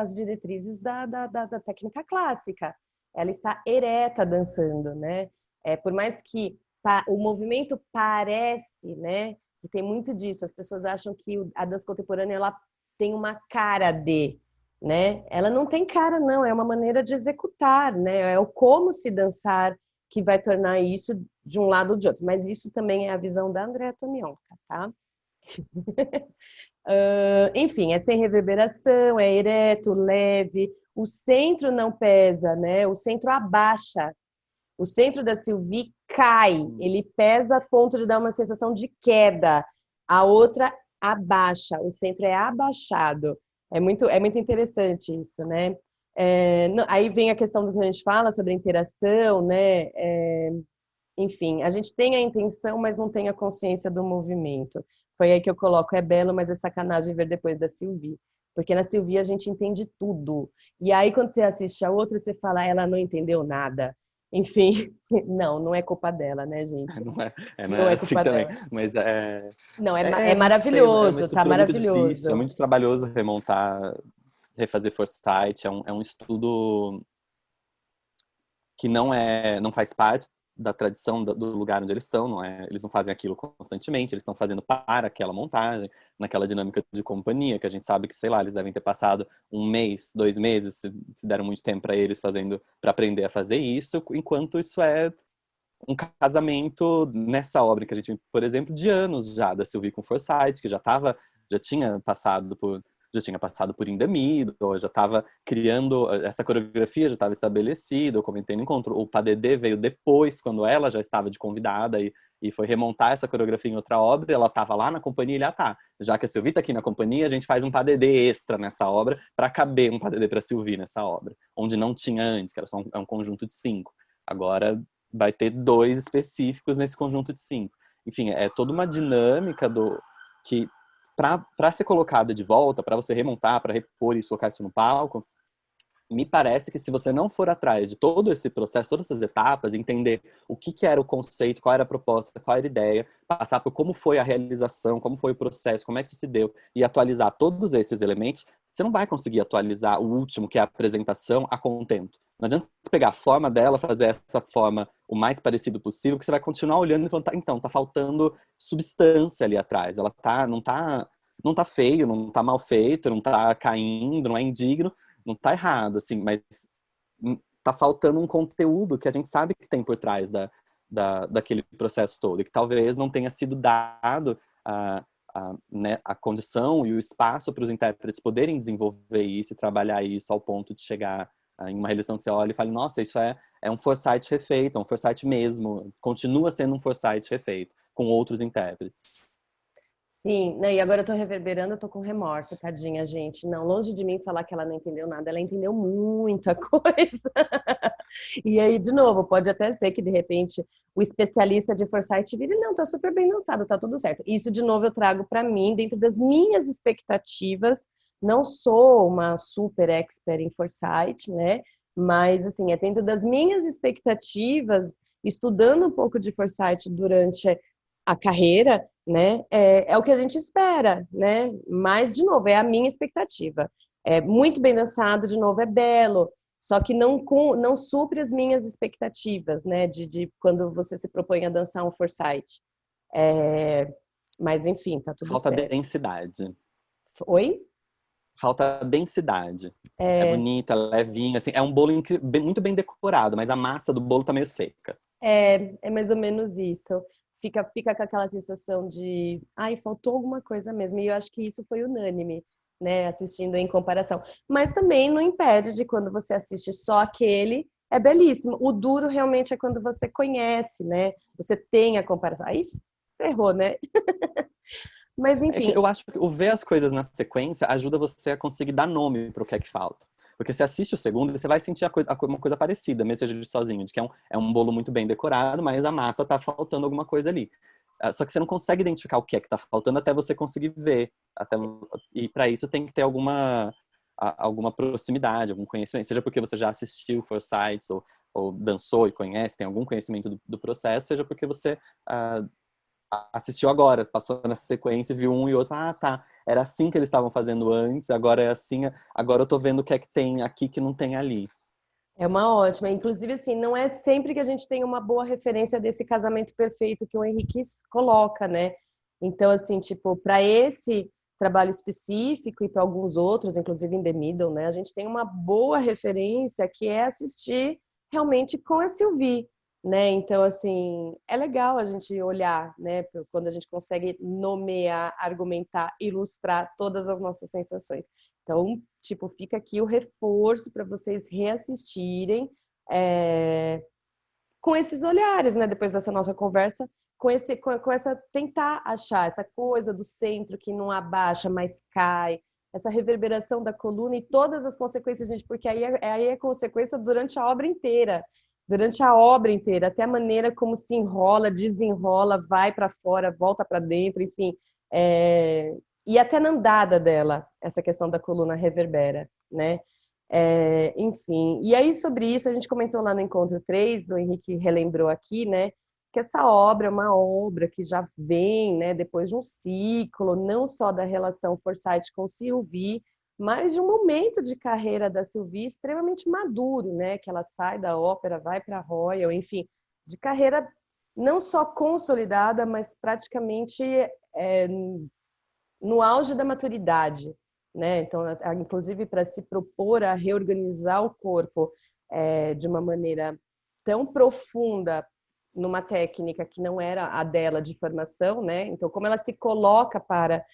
as diretrizes da técnica clássica. Ela está ereta dançando, né? Por mais que o movimento parece, né? E tem muito disso. As pessoas acham que a dança contemporânea ela tem uma cara de, né? Ela não tem cara, não. É uma maneira de executar, né? É o como se dançar que vai tornar isso de um lado ou de outro. Mas isso também é a visão da Andrea Tomionka, tá? Enfim, é sem reverberação, é ereto, leve. O centro não pesa, né? O centro abaixa. O centro da Sylvie cai, ele pesa a ponto de dar uma sensação de queda. A outra abaixa, o centro é abaixado. É muito interessante isso, né? Aí vem a questão do que a gente fala sobre a interação, né? Enfim, a gente tem a intenção, mas não tem a consciência do movimento. Foi aí que eu coloco, é belo, mas é sacanagem ver depois da Sylvie. Porque na Sylvie a gente entende tudo. E aí, quando você assiste a outra, você fala, ela não entendeu nada. Enfim, não é culpa dela, né, gente? Não Não é é assim culpa também, dela. mas Não, não sei, é uma maravilhoso, tá estrutura muito difícil, é maravilhoso. muito trabalhoso remontar, refazer Foresight, é um estudo que não faz parte da tradição do lugar onde eles estão, eles não fazem aquilo constantemente, eles estão fazendo para aquela montagem, naquela dinâmica de companhia, que a gente sabe que, sei lá, eles devem ter passado um mês, 2 meses, se deram muito tempo para eles para aprender a fazer isso, enquanto isso é um casamento nessa obra que a gente, por exemplo, de anos já, da Sylvie com Forsyth, que já tinha passado por Indemido, já estava criando, essa coreografia já estava estabelecida, eu comentei no encontro, o Padedê veio depois, quando ela já estava de convidada e foi remontar essa coreografia em outra obra, ela estava lá na companhia e ele, tá, já que a Sylvie está aqui na companhia, a gente faz um Padedê extra nessa obra, para caber um Padedê para Sylvie nessa obra, onde não tinha antes, que era só um conjunto de 5. Agora vai ter 2 específicos nesse conjunto de 5. Enfim, é toda uma dinâmica que para ser colocada de volta, para você remontar, para repor e colocar isso no palco, me parece que se você não for atrás de todo esse processo, todas essas etapas, entender o que era o conceito, qual era a proposta, qual era a ideia, passar por como foi a realização, como foi o processo, como é que isso se deu, e atualizar todos esses elementos, você não vai conseguir atualizar o último, que é a apresentação, a contento. Não adianta você pegar a forma dela, fazer essa forma o mais parecido possível, que você vai continuar olhando e falando, então, tá faltando substância ali atrás. Ela não tá feio, não tá mal feito, não tá caindo, não é indigno, não tá errado, assim, mas tá faltando um conteúdo que a gente sabe que tem por trás daquele processo todo, e que talvez não tenha sido dado né, a condição e o espaço para os intérpretes poderem desenvolver isso e trabalhar isso ao ponto de chegar em uma realização que você olha e fala, nossa, isso é um Foresight refeito, é um Foresight mesmo, continua sendo um Foresight refeito, com outros intérpretes. Sim, não, e agora eu tô reverberando, eu tô com remorso, tadinha, gente. Não, longe de mim falar que ela não entendeu nada, ela entendeu muita coisa. E aí, de novo, pode até ser que, de repente, o especialista de Foresight vire, não, tá super bem dançado, tá tudo certo. Isso, de novo, eu trago para mim, dentro das minhas expectativas. Não sou uma super expert em Foresight, né? Mas, assim, é dentro das minhas expectativas, estudando um pouco de Foresight durante a carreira, né? É o que a gente espera, né? Mas, de novo, é a minha expectativa. É muito bem dançado, de novo, é belo, só que não supre as minhas expectativas, né? De quando você se propõe a dançar um Foresight. Mas, enfim, tá tudo Falta certo. densidade. Oi? Falta densidade. É bonita, levinha, assim, é um bolo muito bem decorado, mas a massa do bolo tá meio seca. É mais ou menos isso. Fica com aquela sensação de, ai, faltou alguma coisa mesmo. E eu acho que isso foi unânime, né, assistindo em comparação. Mas também não impede de quando você assiste só aquele, é belíssimo. O duro realmente é quando você conhece, né? Você tem a comparação. Aí ferrou, né? Mas É que enfim, eu acho que o ver as coisas na sequência ajuda você a conseguir dar nome pro que é que falta. Porque você assiste o segundo e você vai sentir uma coisa parecida, mesmo seja sozinho, de que é um bolo muito bem decorado, mas a massa tá faltando alguma coisa ali. Só que você não consegue identificar o que é que tá faltando até você conseguir ver. E para isso tem que ter alguma proximidade, algum conhecimento, seja porque você já assistiu Foresight ou dançou e conhece, tem algum conhecimento do processo, seja porque você assistiu agora, passou nessa sequência, viu um e outro, tá, era assim que eles estavam fazendo antes, agora é assim, agora eu tô vendo o que é que tem aqui que não tem ali. É uma ótima. Inclusive, assim, não é sempre que a gente tem uma boa referência desse casamento perfeito que o Henrique coloca, né? Então, assim, tipo, para esse trabalho específico e para alguns outros, inclusive em The Middle, né? A gente tem uma boa referência que é assistir realmente com a Sylvie, né? Então, assim, é legal a gente olhar, né? Quando a gente consegue nomear, argumentar, ilustrar todas as nossas sensações. Então, tipo, fica aqui o reforço para vocês reassistirem com esses olhares, né? Depois dessa nossa conversa, com essa tentar achar essa coisa do centro que não abaixa, mas cai, essa reverberação da coluna e todas as consequências, gente, porque aí é consequência durante a obra inteira. Durante a obra inteira, até a maneira como se enrola, desenrola, vai para fora, volta para dentro, enfim. E até na andada dela, essa questão da coluna reverbera, né? Enfim, e aí sobre isso a gente comentou lá no Encontro 3, o Henrique relembrou aqui, né, que essa obra é uma obra que já vem, né, depois de um ciclo, não só da relação Forsythe com Sylvie, mas de um momento de carreira da Sylvie extremamente maduro, né, que ela sai da ópera, vai para a Royal, enfim, de carreira não só consolidada, mas praticamente no auge da maturidade, né? Então, inclusive para se propor a reorganizar o corpo de uma maneira tão profunda numa técnica que não era a dela de formação, né? Então, como ela se coloca para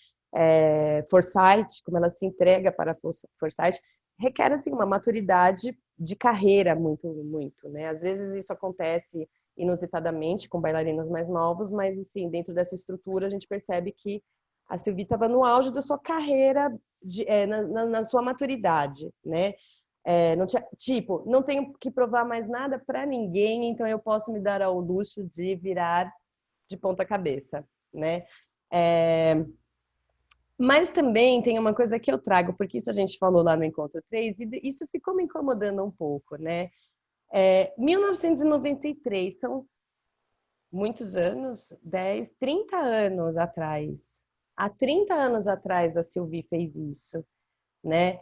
Forsythe, como ela se entrega para Forsythe, requer assim uma maturidade de carreira muito, né? Às vezes isso acontece inusitadamente com bailarinos mais novos, mas assim, dentro dessa estrutura a gente percebe que a Sylvie estava no auge da sua carreira, na sua maturidade, né? Não tinha, tipo, não tenho que provar mais nada para ninguém, então eu posso me dar ao luxo de virar de ponta cabeça, né? Mas também tem uma coisa que eu trago, porque isso a gente falou lá no Encontro 3, e isso ficou me incomodando um pouco, né? 1993, são muitos anos, 10, 30 anos atrás. Há 30 anos atrás a Sylvie fez isso, né?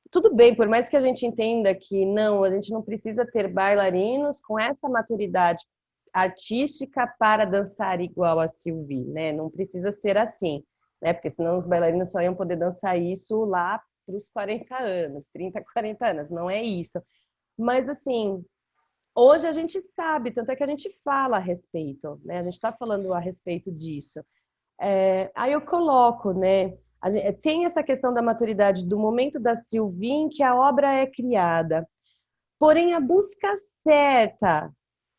Tudo bem, por mais que a gente entenda que não, a gente não precisa ter bailarinos com essa maturidade artística para dançar igual a Sylvie, né? Não precisa ser assim, né? Porque senão os bailarinos só iam poder dançar isso lá para os 40 anos, 30, 40 anos, não é isso. Mas assim, hoje a gente sabe, tanto é que a gente fala a respeito, né? A gente está falando a respeito disso. Aí eu coloco, né? Tem essa questão da maturidade do momento da Sylvie em que a obra é criada. Porém, a busca certa,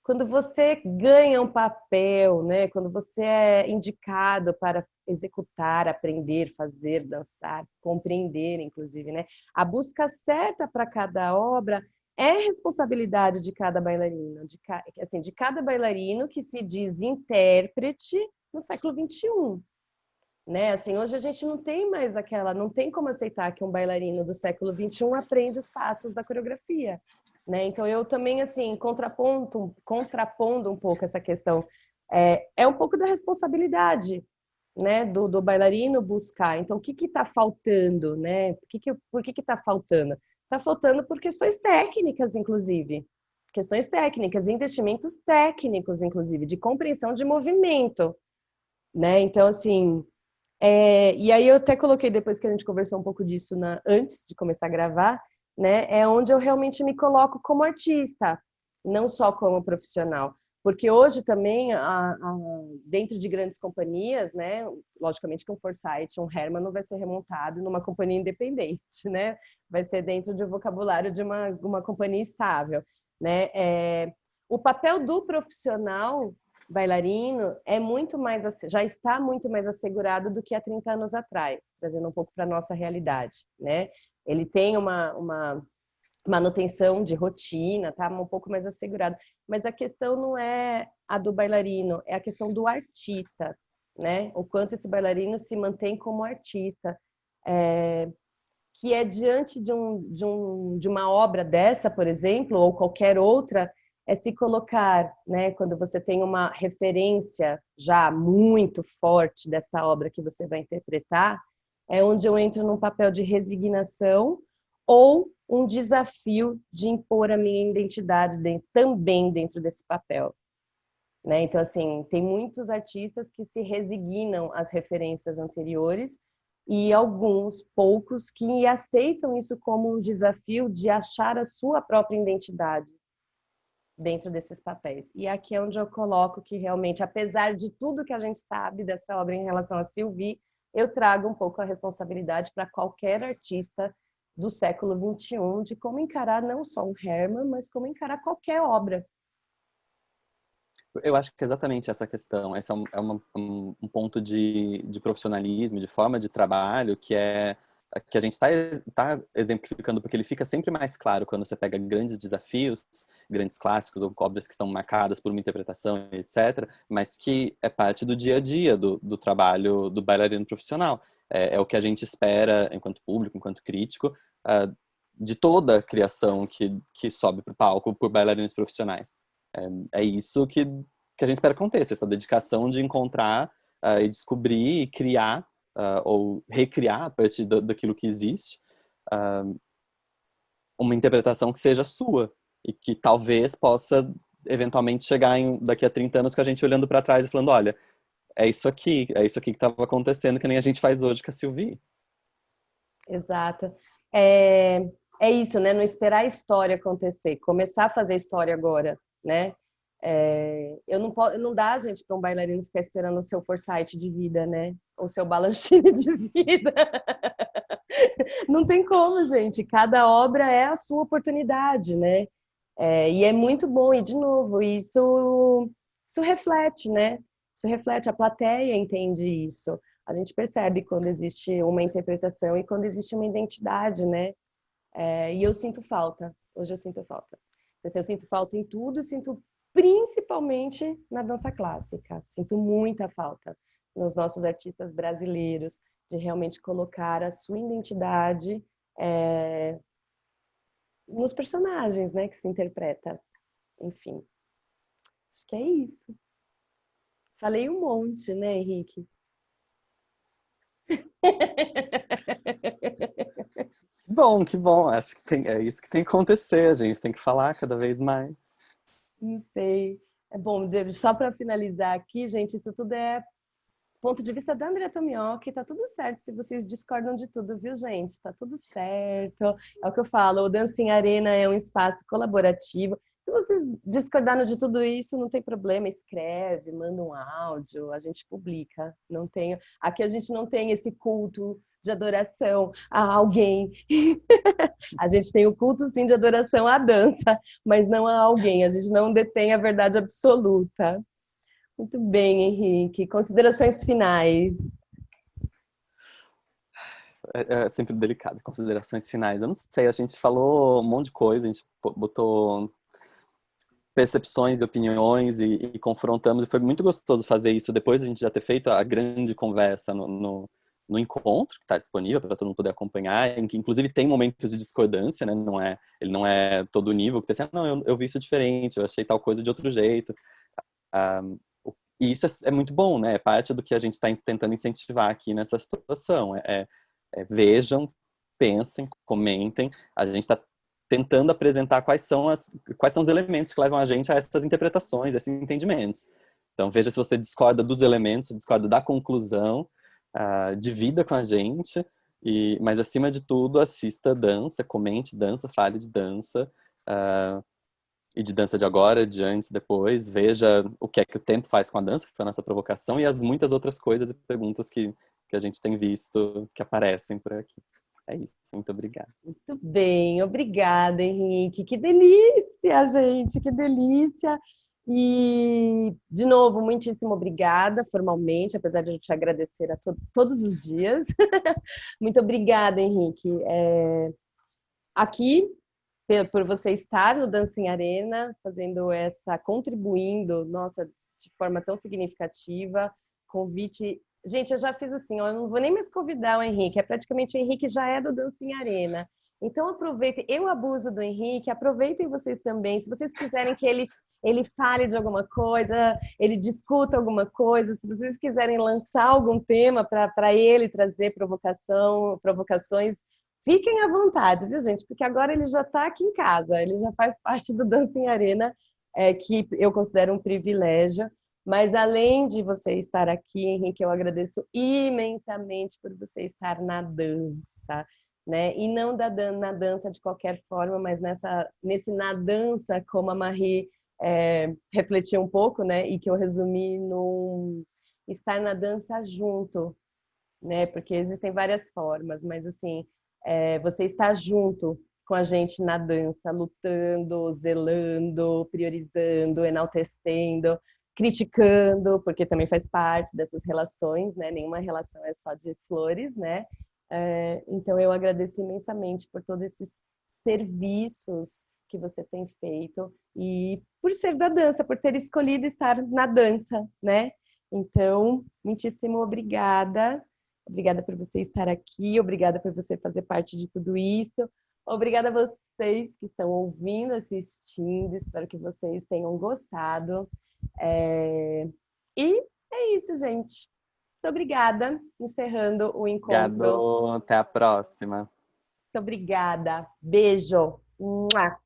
quando você ganha um papel, né? Quando você é indicado para executar, aprender, fazer, dançar, compreender, inclusive, né? A busca certa para cada obra é responsabilidade de cada bailarino, de cada bailarino que se diz intérprete no século XXI. Né? Assim, hoje a gente não tem mais não tem como aceitar que um bailarino do século XXI aprenda os passos da coreografia, né? Então eu também, assim, contrapondo um pouco essa questão, é um pouco da responsabilidade, né, do bailarino buscar. Então, o que está faltando, né? Por que está faltando? Está faltando por questões técnicas, inclusive. Questões técnicas, investimentos técnicos, inclusive, de compreensão de movimento, né? Então, assim, e aí eu até coloquei, depois que a gente conversou um pouco disso antes de começar a gravar, né? É onde eu realmente me coloco como artista, não só como profissional. Porque hoje também, dentro de grandes companhias, né? Logicamente que um Forsythe, um Hermann não vai ser remontado numa companhia independente, né? Vai ser dentro do vocabulário de uma companhia estável, né? O papel do profissional bailarino já está muito mais assegurado do que há 30 anos atrás, trazendo um pouco para a nossa realidade, né? Ele tem uma manutenção de rotina, tá? Um pouco mais assegurado. Mas a questão não é a do bailarino, é a questão do artista, né? O quanto esse bailarino se mantém como artista. que é diante de uma obra dessa, por exemplo, ou qualquer outra, é se colocar, né, quando você tem uma referência já muito forte dessa obra que você vai interpretar, é onde eu entro num papel de resignação ou um desafio de impor a minha identidade também dentro desse papel. Né? Então, assim, tem muitos artistas que se resignam às referências anteriores e alguns, poucos, que aceitam isso como um desafio de achar a sua própria identidade dentro desses papéis. E aqui é onde eu coloco que realmente, apesar de tudo que a gente sabe dessa obra em relação a Sylvie, eu trago um pouco a responsabilidade para qualquer artista do século XXI de como encarar não só um Herman, mas como encarar qualquer obra. Eu acho que é exatamente essa questão. Esse é um ponto de profissionalismo, de forma de trabalho, que a gente está exemplificando, porque ele fica sempre mais claro quando você pega grandes desafios, grandes clássicos ou obras que são marcadas por uma interpretação, etc., mas que é parte do dia a dia do trabalho do bailarino profissional. É o que a gente espera, enquanto público, enquanto crítico, de toda a criação que sobe para o palco por bailarinos profissionais. É isso que a gente espera que aconteça, essa dedicação de encontrar e descobrir e criar ou recriar a partir daquilo que existe uma interpretação que seja sua e que talvez possa eventualmente chegar daqui a 30 anos com a gente olhando para trás e falando, olha, é isso aqui que estava acontecendo, que nem a gente faz hoje com a Sylvie. Exato. É isso, né? Não esperar a história acontecer, começar a fazer história agora, né? Não dá, gente, para um bailarino ficar esperando o seu foresight de vida, né? O seu balancine de vida. Não tem como, gente. Cada obra é a sua oportunidade, né? E é muito bom. E, de novo, isso reflete, né? Isso reflete, a plateia entende isso. A gente percebe quando existe uma interpretação e quando existe uma identidade, né? E eu sinto falta. Hoje eu sinto falta. Eu sinto falta em tudo, sinto principalmente na dança clássica. Sinto muita falta nos nossos artistas brasileiros de realmente colocar a sua identidade nos personagens, né, que se interpreta. Enfim, acho que é isso. Falei um monte, né, Henrique? Que bom. Acho que é isso que tem que acontecer, a gente tem que falar cada vez mais. Não sei. É bom, só para finalizar aqui, gente, isso tudo é ponto de vista da Andrea Tomioka, tá tudo certo se vocês discordam de tudo, viu, gente? Tá tudo certo. É o que eu falo, o Dancing Arena é um espaço colaborativo. Se vocês discordaram de tudo isso, não tem problema, escreve, manda um áudio, a gente publica. Não tem, aqui a gente não tem esse culto de adoração a alguém. A gente tem o culto, sim, de adoração à dança, mas não a alguém. A gente não detém a verdade absoluta. Muito bem, Henrique. Considerações finais. É sempre delicado, considerações finais. Eu não sei, a gente falou um monte de coisa, a gente botou percepções e opiniões e confrontamos, e foi muito gostoso fazer isso depois de a gente já ter feito a grande conversa no encontro, que está disponível para todo mundo poder acompanhar, em que inclusive tem momentos de discordância, né? Ele não é todo nível, que tem assim, não, eu vi isso diferente, eu achei tal coisa de outro jeito. E isso é muito bom, né? É parte do que a gente está tentando incentivar aqui nessa situação. Vejam, pensem, comentem. A gente está tentando apresentar quais são os elementos que levam a gente a essas interpretações, esses entendimentos. Então, veja se você discorda dos elementos, discorda da conclusão, divida com a gente, mas, acima de tudo, assista dança, comente dança, fale de dança, e de dança de agora, de antes, depois. Veja o que é que o tempo faz com a dança, que foi a nossa provocação, e as muitas outras coisas e perguntas que a gente tem visto que aparecem por aqui. É isso, muito obrigado. Muito bem, obrigada, Henrique. Que delícia, gente, que delícia. E, de novo, muitíssimo obrigada, formalmente, apesar de eu te agradecer todos os dias. Muito obrigada, Henrique. Aqui, por você estar no Dancing Arena, contribuindo, nossa, de forma tão significativa. Convite Gente, eu já fiz assim, ó, eu não vou nem mais convidar o Henrique, é praticamente o Henrique já é do Dança em Arena. Então aproveitem, eu abuso do Henrique, aproveitem vocês também. Se vocês quiserem que ele fale de alguma coisa, ele discuta alguma coisa, se vocês quiserem lançar algum tema para ele trazer provocações, fiquem à vontade, viu, gente? Porque agora ele já está aqui em casa, ele já faz parte do Dança em Arena, que eu considero um privilégio. Mas além de você estar aqui, Henrique, eu agradeço imensamente por você estar na dança, né? E não na dança de qualquer forma, mas nesse na dança, como a Marie refletiu um pouco, né? E que eu resumi no estar na dança junto, né? Porque existem várias formas, mas assim, você está junto com a gente na dança, lutando, zelando, priorizando, enaltecendo, criticando, porque também faz parte dessas relações, né? Nenhuma relação é só de flores, né? Então eu agradeço imensamente por todos esses serviços que você tem feito e por ser da dança, por ter escolhido estar na dança, né? Então, muitíssimo obrigada. Obrigada por você estar aqui, obrigada por você fazer parte de tudo isso. Obrigada a vocês que estão ouvindo, assistindo. Espero que vocês tenham gostado. E é isso, gente. Muito obrigada. Encerrando o encontro. Obrigado, até a próxima. Muito obrigada. Beijo. Mua.